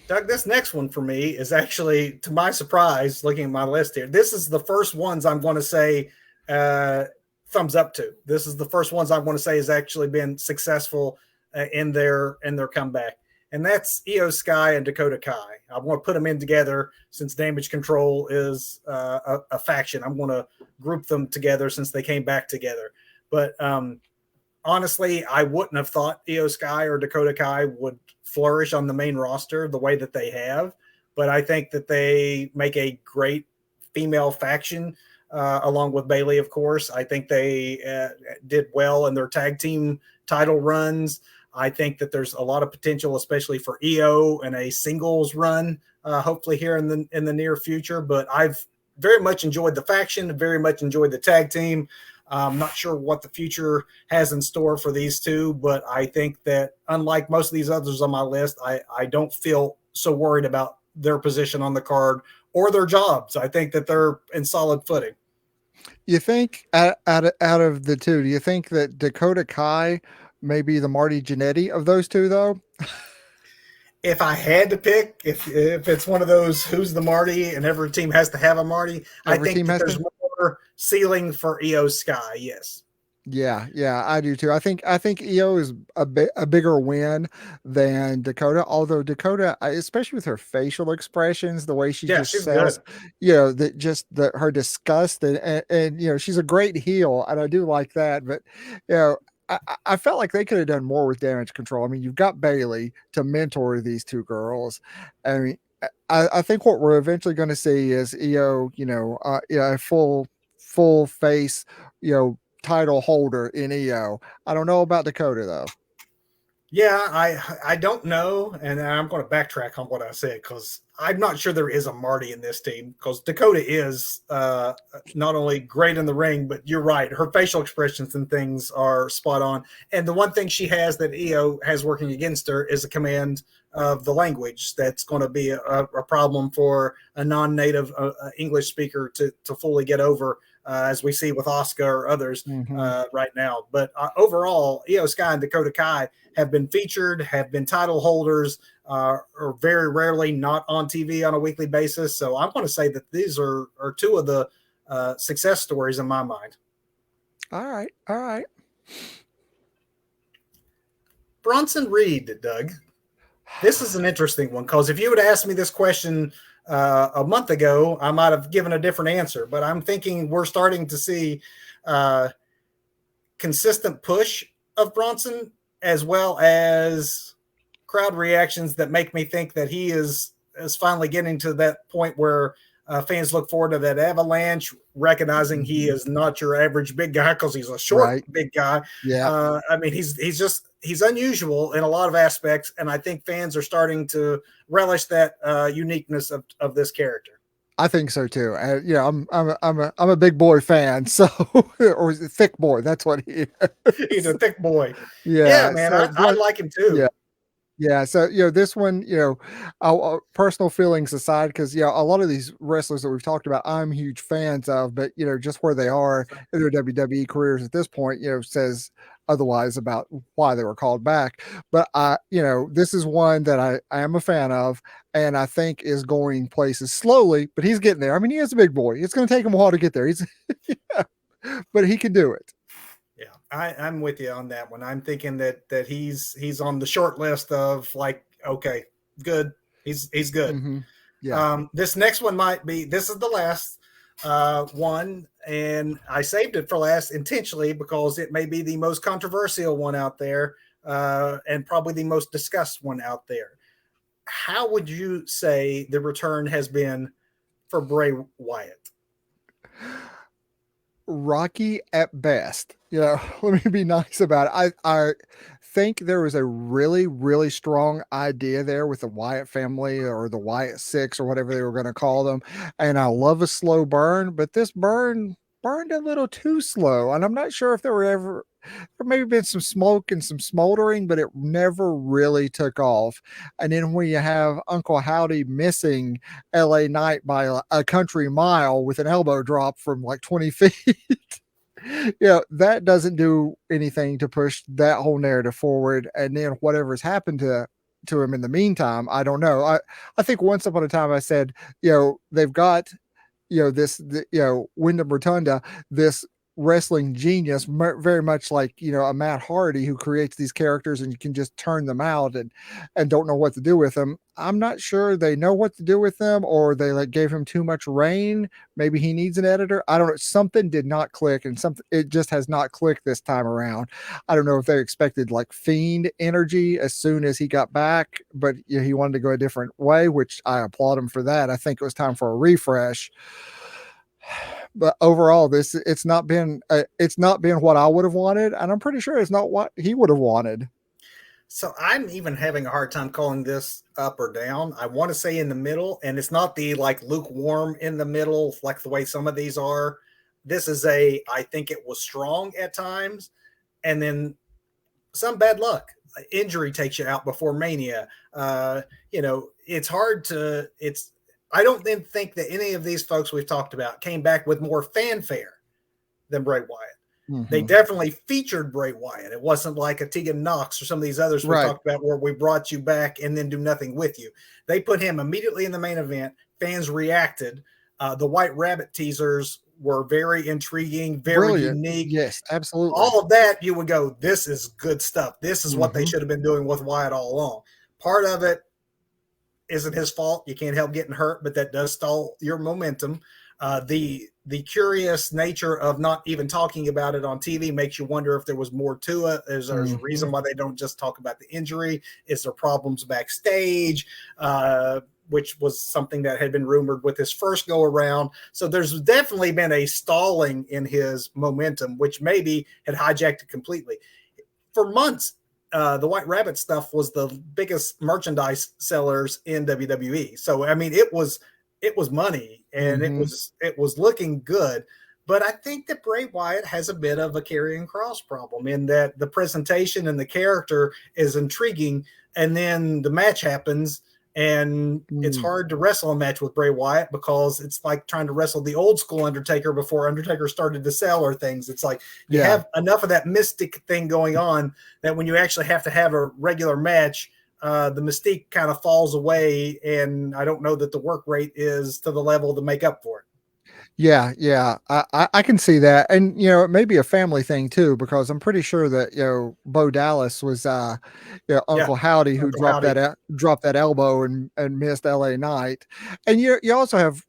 Doug, this next one for me is actually, to my surprise, looking at my list here, this is the first ones I'm going to say thumbs up to. This is the first ones I'm going to say has actually been successful in their comeback, and that's Io Sky and Dakota Kai. I want to put them in together since Damage Control is a faction. I'm going to group them together since they came back together. But honestly, I wouldn't have thought Io Sky or Dakota Kai would flourish on the main roster the way that they have. But I think that they make a great female faction, along with Bayley, of course. I think they did well in their tag team title runs. I think that there's a lot of potential, especially for Io and a singles run, hopefully here in the near future. But I've very much enjoyed the faction, very much enjoyed the tag team. I'm not sure what the future has in store for these two, but I think that unlike most of these others on my list, I don't feel so worried about their position on the card or their jobs. I think that they're in solid footing. You think out of the two, do you think that Dakota Kai may be the Marty Jannetty of those two, though? If I had to pick, if it's one of those who's the Marty and every team has to have a Marty, I Every think team that has there's to. more ceiling for Io Sky. Yes. Yeah, I do too. I think EO is a bigger win than Dakota. Although Dakota, especially with her facial expressions, the way she Yeah, just she's sells, good. that just her disgust and she's a great heel, and I do like that. But you know, I felt like they could have done more with Damage Control. I mean, you've got Bayley to mentor these two girls. I mean, I think what we're eventually going to see is EO, a full face, title holder in EO. I don't know about Dakota though. Yeah, I don't know, and I'm going to backtrack on what I said because I'm not sure there is a Marty in this team because Dakota is not only great in the ring, but you're right, her facial expressions and things are spot on. And the one thing she has that EO has working against her is a command of the language that's going to be a problem for a non-native English speaker to fully get over, as we see with Oscar or others Mm-hmm. right now. But overall, Io Sky and Dakota Kai have been featured, have been title holders, or very rarely not on TV on a weekly basis. So I'm going to say that these are two of the success stories in my mind. All right, all right. Bronson Reed, Doug. This is an interesting one because if you would ask me this question a month ago, I might have given a different answer. But I'm thinking we're starting to see consistent push of Bronson as well as crowd reactions that make me think that he is finally getting to that point where fans look forward to that avalanche, recognizing he is not your average big guy because he's a short Right. big guy. Yeah. I mean, he's unusual in a lot of aspects, and I think fans are starting to relish that uniqueness of this character. I think so too. I'm a big boy fan, so or thick boy. That's what he He's a is. thick boy. Yeah, Yeah. man, So I like him yeah. too. Yeah, so this one, personal feelings aside, because a lot of these wrestlers that we've talked about, I'm huge fans of, but just where they are in their WWE careers at this point, says otherwise about why they were called back. But this is one that I am a fan of, and I think is going places slowly, but he's getting there. I mean, he is a big boy. It's going to take him a while to get there. He's, yeah, but he can do it. Yeah, I'm with you on that one. I'm thinking that he's on the short list of like, okay, good. He's good. Mm-hmm. Yeah. This next one this is the last one, and I saved it for last intentionally because it may be the most controversial one out there, and probably the most discussed one out there. How would you say the return has been for Bray Wyatt? rocky at best. Let me be nice about it. I think there was a really, really strong idea there with the Wyatt family or the Wyatt Six or whatever they were going to call them. And I love a slow burn, but this burn burned a little too slow. And I'm not sure if there may have been some smoke and some smoldering, but it never really took off. And then when you have Uncle Howdy missing LA Knight by a country mile with an elbow drop from like 20 feet, that doesn't do anything to push that whole narrative forward. And then whatever's happened to him in the meantime, I don't know. I think once upon a time I said, they've got Wyndham Rotunda, this wrestling genius, very much like a Matt Hardy who creates these characters and you can just turn them out and don't know what to do with them. I'm not sure they know what to do with them, or they like gave him too much reign. Maybe he needs an editor. I don't know. Something did not click, and something it just has not clicked this time around. I don't know if they expected like Fiend energy as soon as he got back, but he wanted to go a different way, which I applaud him for that. I think it was time for a refresh. But overall, it's not been what I would have wanted, and I'm pretty sure it's not what he would have wanted. So I'm even having a hard time calling this up or down. I want to say in the middle, and it's not the like lukewarm in the middle, like the way some of these are. This is I think it was strong at times, and then some bad luck. Injury takes you out before Mania. It's hard to, I don't then think that any of these folks we've talked about came back with more fanfare than Bray Wyatt. They definitely featured Bray Wyatt. It wasn't like a Tegan Knox or some of these others we talked about where we brought you back and then do nothing with you. They put him immediately in the main event. Fans reacted. The White Rabbit teasers were very intriguing, very Brilliant. unique. Yes, absolutely. All of that, you would go, this is good stuff. This is what they should have been doing with Wyatt all along. Part of it isn't his fault. You can't help getting hurt, but that does stall your momentum. The curious nature of not even talking about it on TV makes you wonder if there was more to it. There's a reason why they don't just talk about the injury. Is there problems backstage? Which was something that had been rumored with his first go around. So there's definitely been a stalling in his momentum, which maybe had hijacked it completely. For months, the White Rabbit stuff was the biggest merchandise sellers in WWE. So, I mean, it was money and it was looking good. But I think that Bray Wyatt has a bit of a karrion cross problem in that the presentation and the character is intriguing. And then the match happens and it's hard to wrestle a match with Bray Wyatt because it's like trying to wrestle the old school Undertaker before Undertaker started to sell or things. It's like you have enough of that mystic thing going on that when you actually have to have a regular match, the mystique kind of falls away, and I don't know that the work rate is to the level to make up for it. Yeah. I can see that. And, it may be a family thing too, because I'm pretty sure that, Bo Dallas was, Uncle Howdy who Uncle Howdy. dropped that elbow and missed LA Knight. And you also have,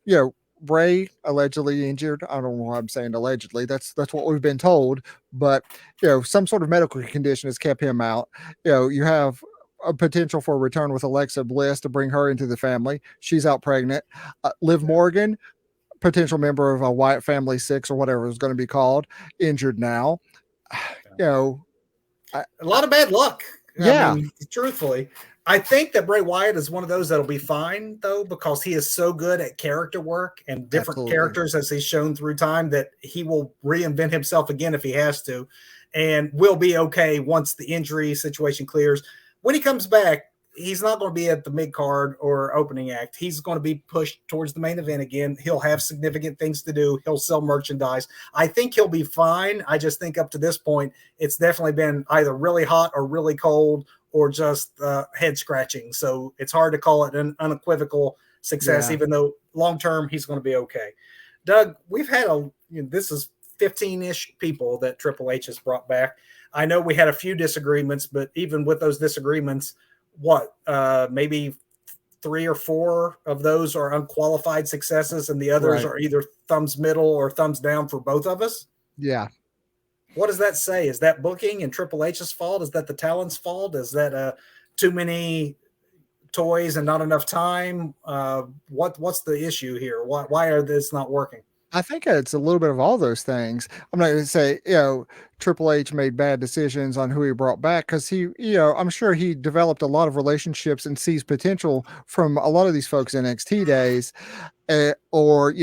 Bray allegedly injured. I don't know why I'm saying allegedly. That's what we've been told. But, some sort of medical condition has kept him out. You have a potential for a return with Alexa Bliss to bring her into the family. She's out pregnant. Liv Morgan, potential member of a Wyatt Family 6 or whatever it's going to be called, injured now. A lot of bad luck. Yeah. I mean, truthfully, I think that Bray Wyatt is one of those that'll be fine though, because he is so good at character work and different characters as he's shown through time that he will reinvent himself again if he has to, and will be okay once the injury situation clears. When he comes back, he's not going to be at the mid card or opening act. He's going to be pushed towards the main event again. He'll have significant things to do. He'll sell merchandise. I think he'll be fine. I just think up to this point, it's definitely been either really hot or really cold or just head scratching. So it's hard to call it an unequivocal success, even though long-term he's going to be okay. Doug, we've had this is 15-ish people that Triple H has brought back. I know we had a few disagreements, but even with those disagreements, maybe 3 or 4 of those are unqualified successes and the others are either thumbs middle or thumbs down for both of us. Yeah. What does that say? Is that booking and Triple H's fault? Is that the talent's fault? Is that too many toys and not enough time? What's the issue here? Why are this not working? I think it's a little bit of all those things. I'm not going to say, Triple H made bad decisions on who he brought back because I'm sure he developed a lot of relationships and sees potential from a lot of these folks in NXT days, or,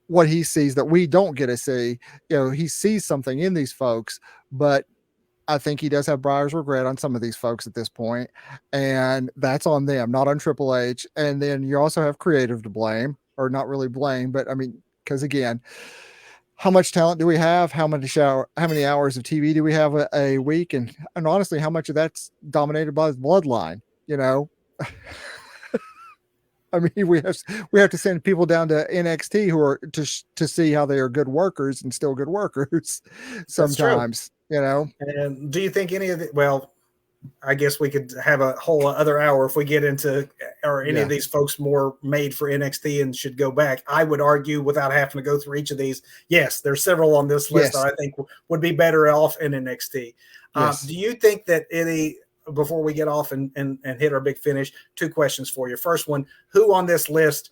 what he sees that we don't get to see. He sees something in these folks, but I think he does have buyer's regret on some of these folks at this point, and that's on them, not on Triple H. And then you also have creative to blame, or not really blame, but I mean, because again, how much talent do we have? How many hours of TV do we have a week? And honestly, how much of that's dominated by the bloodline? You know, I mean, we have to send people down to NXT who are to see how they are good workers and still good workers. That's true. Sometimes, you know. And do you think any of the, well, I guess we could have a whole other hour if we get into, are any of Yeah. these folks more made for NXT and should go back? I would argue without having to go through each of these. Yes, there's several on this list that Yes. I think would be better off in NXT. Yes. Do you think that any, before we get off and hit our big finish, two questions for you. First one, who on this list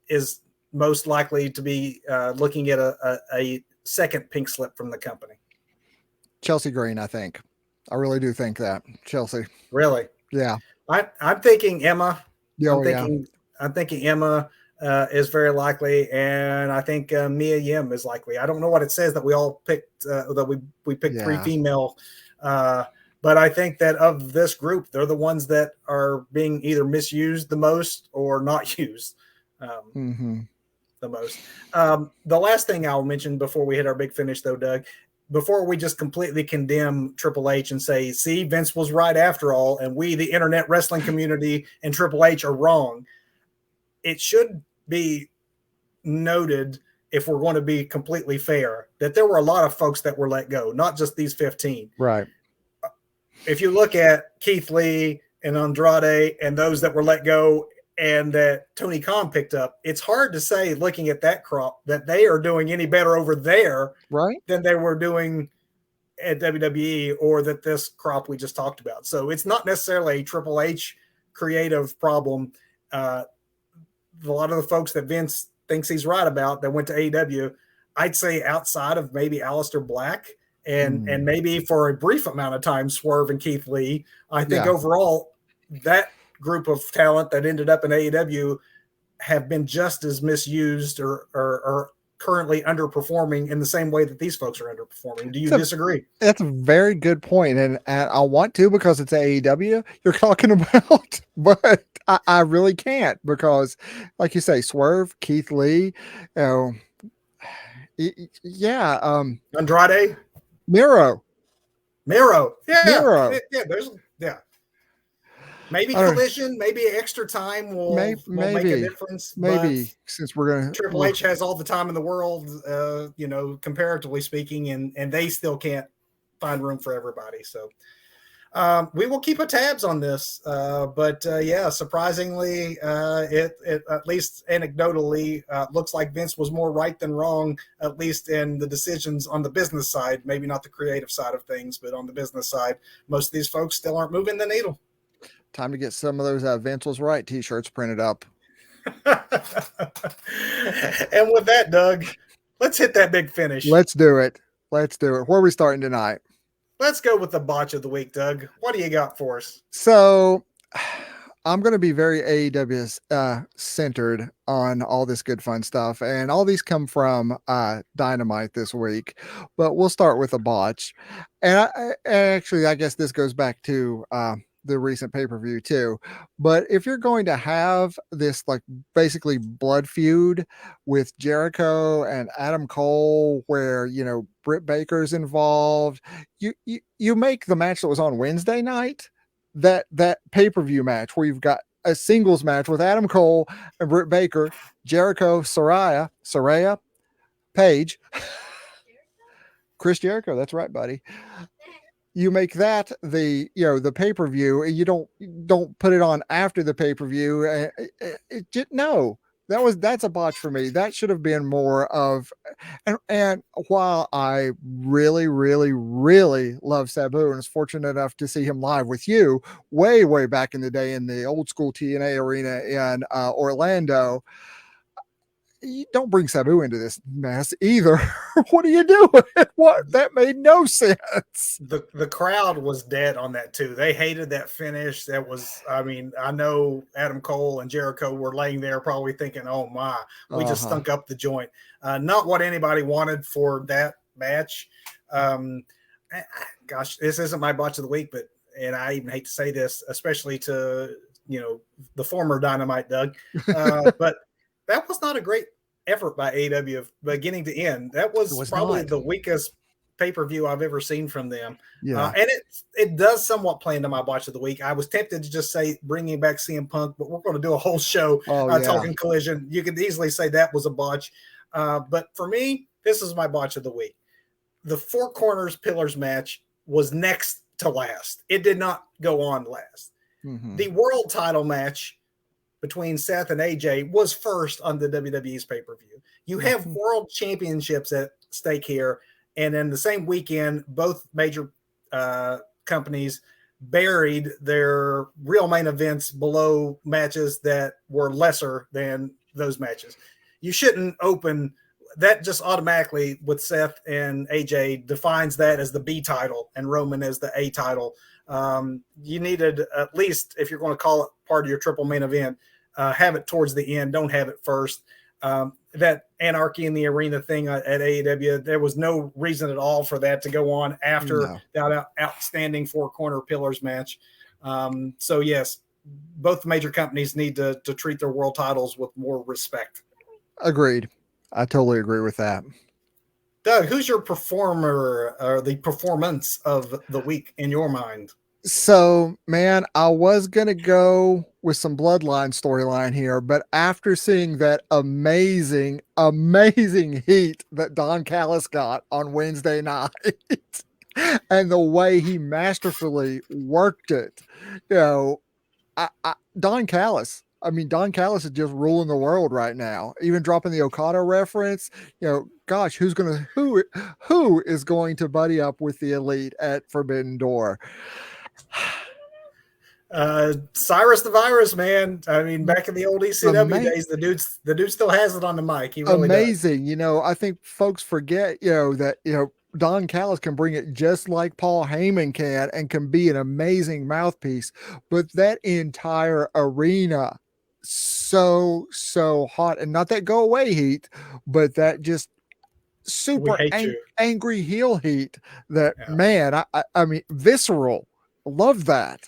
is most likely to be looking at a second pink slip from the company? Chelsea Green, I think. I really do think that. Chelsea. Really? Yeah. I'm thinking Emma. I'm Oh, yeah. thinking I'm thinking Emma is very likely, and I think Mia Yim is likely. I don't know what it says that we all picked that we picked three Yeah. female, but I think that of this group, they're the ones that are being either misused the most or not used Mm-hmm. the most. The last thing I'll mention before we hit our big finish, though, Doug, before we just completely condemn Triple H and say, see, Vince was right after all, and we, the internet wrestling community, and Triple H are wrong, it should be noted, if we're going to be completely fair, that there were a lot of folks that were let go, not just these 15. Right. If you look at Keith Lee and Andrade and those that were let go and that Tony Khan picked up, it's hard to say, looking at that crop, that they are doing any better over there Right. than they were doing at WWE, or that this crop we just talked about. So it's not necessarily a Triple H creative problem. A lot of the folks that Vince thinks he's right about that went to AEW, I'd say outside of maybe Aleister Black and maybe for a brief amount of time Swerve and Keith Lee, I think overall that group of talent that ended up in AEW have been just as misused or currently underperforming in the same way that these folks are underperforming. Do you disagree? That's a very good point, and I want to, because it's AEW you're talking about, but I really can't, because, like you say, Swerve, Keith Lee, yeah, Andrade, Miro, Miro, Miro. yeah. Maybe collision, maybe extra time will make a difference. Maybe, but since we're gonna, Triple H has all the time in the world, comparatively speaking, and they still can't find room for everybody. So we will keep a tabs on this. But surprisingly, it at least anecdotally looks like Vince was more right than wrong, at least in the decisions on the business side. Maybe not the creative side of things, but on the business side, most of these folks still aren't moving the needle. Time to get some of those Vince was right t-shirts printed up. And with that, Doug, let's hit that big finish. Let's do it. Where are we starting tonight? Let's go with the botch of the week, Doug. What do you got for us? So I'm going to be very AEW centered on all this good fun stuff, and all these come from Dynamite this week, but we'll start with a botch. And actually, I guess this goes back to the recent pay-per-view too. But if you're going to have this like basically blood feud with Jericho and Adam Cole, where Britt Baker's involved, you make the match that was on Wednesday night that pay-per-view match where you've got a singles match with Adam Cole and Britt Baker, Jericho, Saraya, Paige, Chris Jericho. That's right, buddy. You make that the pay-per-view, and you don't put it on after the pay-per-view. No, that's a botch for me. That should have been more of, and while I really, really, really love Sabu and was fortunate enough to see him live with you way back in the day in the old school TNA arena in Orlando, you don't bring Sabu into this mess either. What are you doing? What? That made no sense. The crowd was dead on that too. They hated that finish. That was, I mean, I know Adam Cole and Jericho were laying there probably thinking, "Oh my, we just Uh-huh. stunk up the joint." Not what anybody wanted for that match. Um, Gosh, this isn't my botch of the week, but and I even hate to say this, especially to the former Dynamite Doug, but that was not a great effort by AEW beginning to end. That It was was probably not. the weakest pay-per-view I've ever seen from them. Yeah. And it does somewhat play into my botch of the week. I was tempted to just say bringing back CM Punk, but we're going to do a whole show Oh yeah. talking Collision. You could easily say that was a botch. But for me, this is my botch of the week. The Four Corners Pillars match was next to last. It did not go on last. Mm-hmm. The world title match between Seth and AJ was first on the WWE's pay-per-view. You have Mm-hmm. world championships at stake here, and in the same weekend, both major companies buried their real main events below matches that were lesser than those matches. You shouldn't open that just automatically with Seth and AJ defines that as the B title and Roman as the A title. You needed at least, if you're going to call it part of your triple main event, have it towards the end. Don't have it first. That Anarchy in the Arena thing at AEW, there was no reason at all for that to go on after No. that outstanding Four Corner Pillars match. So, yes, both major companies need to treat their world titles with more respect. Agreed. I totally agree with that. Doug, who's your performer or the performance of the week in your mind? So, man, I was gonna go with some bloodline storyline here, but after seeing that amazing heat that Don Callis got on Wednesday night and the way he masterfully worked it, you know, Don Callis. I mean, Don Callis is just ruling the world right now. Even dropping the Okada reference, gosh, who is going to buddy up with the elite at Forbidden Door? Cyrus the Virus, man. I mean, back in the old ECW Ama- days, the dude still has it on the mic. He really does. Amazing. I think folks forget, that, Don Callis can bring it just like Paul Heyman can and can be an amazing mouthpiece. But that entire arena, so hot. And not that go away heat, but that just We super hate you. angry heel heat that, Yeah. man, I mean, visceral. Love that.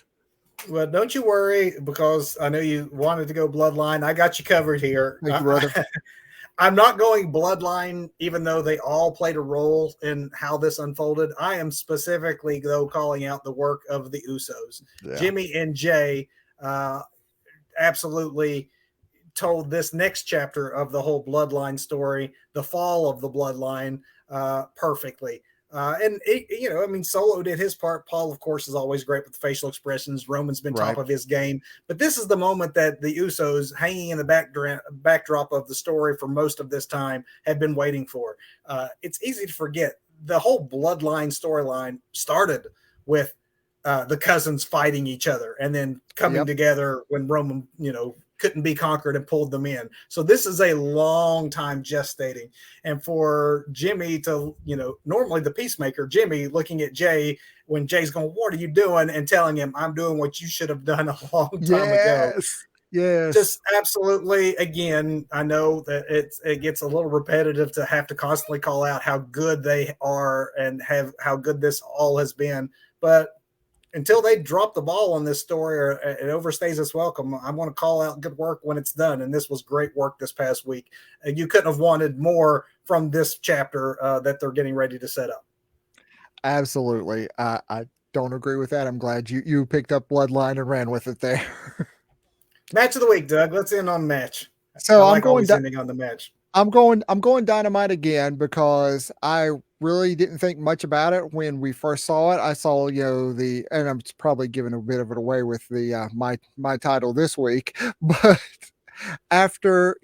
Well, don't you worry because I know you wanted to go Bloodline. I got you covered here. Thank you, brother. I'm not going Bloodline, even though they all played a role in how this unfolded. I am specifically, though, calling out the work of the Usos. Yeah. Jimmy and Jay absolutely told this next chapter of the whole Bloodline story, the fall of the Bloodline, perfectly. I mean, Solo did his part. Paul, of course, is always great with the facial expressions. Roman's been top Right. of his game. But this is the moment that the Usos, hanging in the backdrop of the story for most of this time, have been waiting for. It's easy to forget. The whole Bloodline storyline started with the cousins fighting each other and then coming Yep. together when Roman, couldn't be conquered and pulled them in. So this is a long time gestating. And for Jimmy to, normally the peacemaker, Jimmy looking at Jay when Jay's going, "What are you doing?" and telling him, "I'm doing what you should have done a long time ago." Yes. Yes. Just absolutely, again, I know that it gets a little repetitive to have to constantly call out how good they are and have how good this all has been. But until they drop the ball on this story or it overstays its welcome, I want to call out good work when it's done. And this was great work this past week. You couldn't have wanted more from this chapter that they're getting ready to set up. Absolutely. I don't agree with that. I'm glad you picked up Bloodline and ran with it there. Match of the week, Doug. Let's end on the match. I So like always ending on the match. I'm going Dynamite again because I really didn't think much about it when we first saw it. I saw, and I'm probably giving a bit of it away with the my title this week, but after,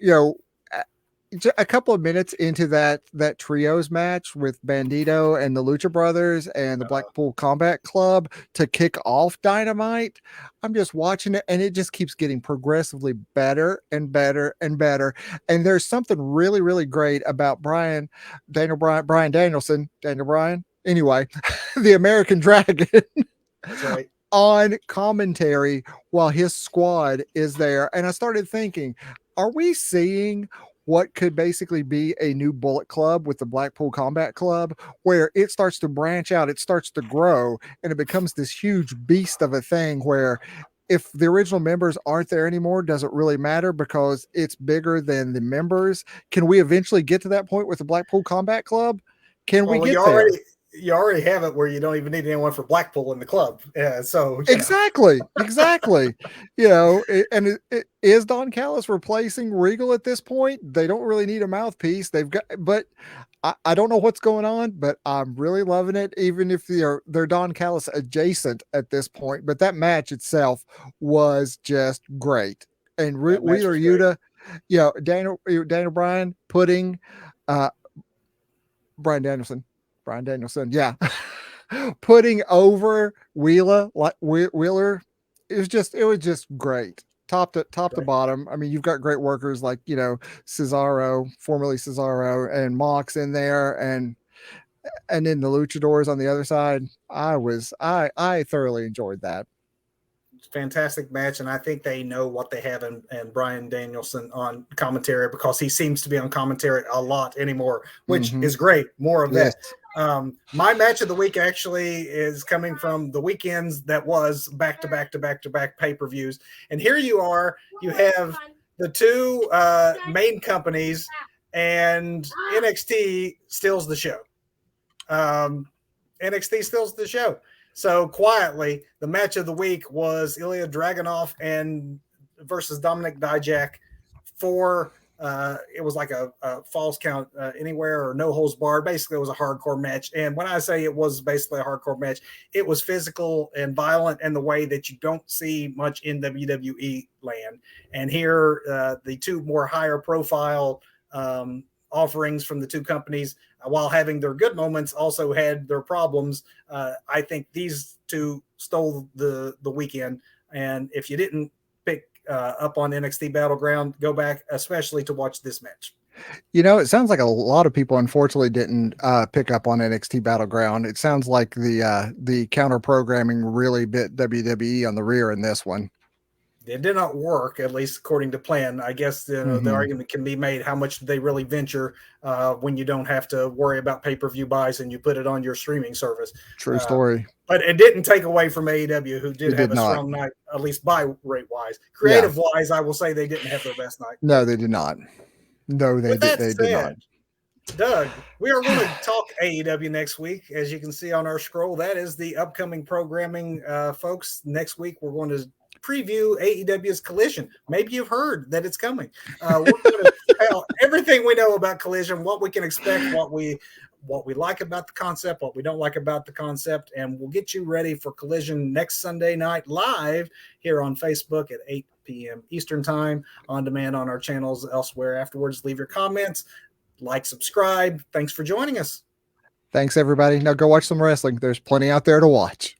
a couple of minutes into that trios match with Bandito and the Lucha Brothers and the Uh, Blackpool Combat Club to kick off Dynamite, I'm just watching it and it just keeps getting progressively better and better and better. And there's something really, really great about Brian Danielson, Daniel Bryan. Anyway, the American Dragon that's right. on commentary while his squad is there. And I started thinking, are we seeing what could basically be a new Bullet Club with the Blackpool Combat Club, where it starts to branch out, it starts to grow, and it becomes this huge beast of a thing where if the original members aren't there anymore, does it really matter because it's bigger than the members? Can we eventually get to that point with the Blackpool Combat Club? Can we Well, get there? you already have it where you don't even need anyone for Blackpool in the club. Yeah, so Exactly, exactly. Is Don Callis replacing Regal at this point? They don't really need a mouthpiece. They've got, but I don't know what's going on, but I'm really loving it. Even if they're Don Callis adjacent at this point, but that match itself was just great. And that match Wheeler was great. Yuta, Daniel Bryan putting uh Brian Danielson, Brian Danielson, yeah. Putting over Wheeler, it was just great, top to Great. bottom. I mean, you've got great workers like Cesaro, formerly Cesaro, and Mox in there, and then the Luchadors on the other side. I thoroughly enjoyed that. Fantastic match, and I think they know what they have in Brian Danielson on commentary because he seems to be on commentary a lot anymore, which Mm-hmm. is great. More of Yes. that. My match of the week actually is coming from the weekends that was back to back to back to back pay-per-views, and here you are. You have the two main companies, and NXT steals the show. Um, NXT steals the show. So quietly, the match of the week was Ilya Dragunov and versus Dominic Dijak for it was like a falls count anywhere or no holds barred. Basically, it was a hardcore match. And when I say it was basically a hardcore match, it was physical and violent in the way that you don't see much in WWE land. And here, the two more higher profile offerings from the two companies, while having their good moments, also had their problems. I think these two stole the weekend. And if you didn't pick up on NXT Battleground, go back, especially to watch this match. It sounds like a lot of people unfortunately didn't pick up on NXT Battleground. It sounds like the counter programming really bit WWE on the rear in this one. It did not work, at least according to plan. I guess the Mm-hmm. argument can be made: how much did they really venture when you don't have to worry about pay-per-view buys and you put it on your streaming service? True Uh, story. but it didn't take away from AEW, who did It have did a not. strong night, at least buy rate wise. Yeah. Creative wise, I will say they didn't have their best night. No, they did not. No, With that they did not. said, Doug, we are going to talk AEW next week. As you can see on our scroll, that is the upcoming programming, folks. Next week, we're going to preview AEW's Collision. Maybe you've heard that it's coming. We're going to tell everything we know about Collision, what we can expect, what we like about the concept, what we don't like about the concept, and we'll get you ready for Collision next Sunday night live here on Facebook at 8 p.m. Eastern Time, on demand on our channels elsewhere afterwards. Leave your comments, like, subscribe. Thanks for joining us. Thanks, everybody. Now go watch some wrestling. There's plenty out there to watch.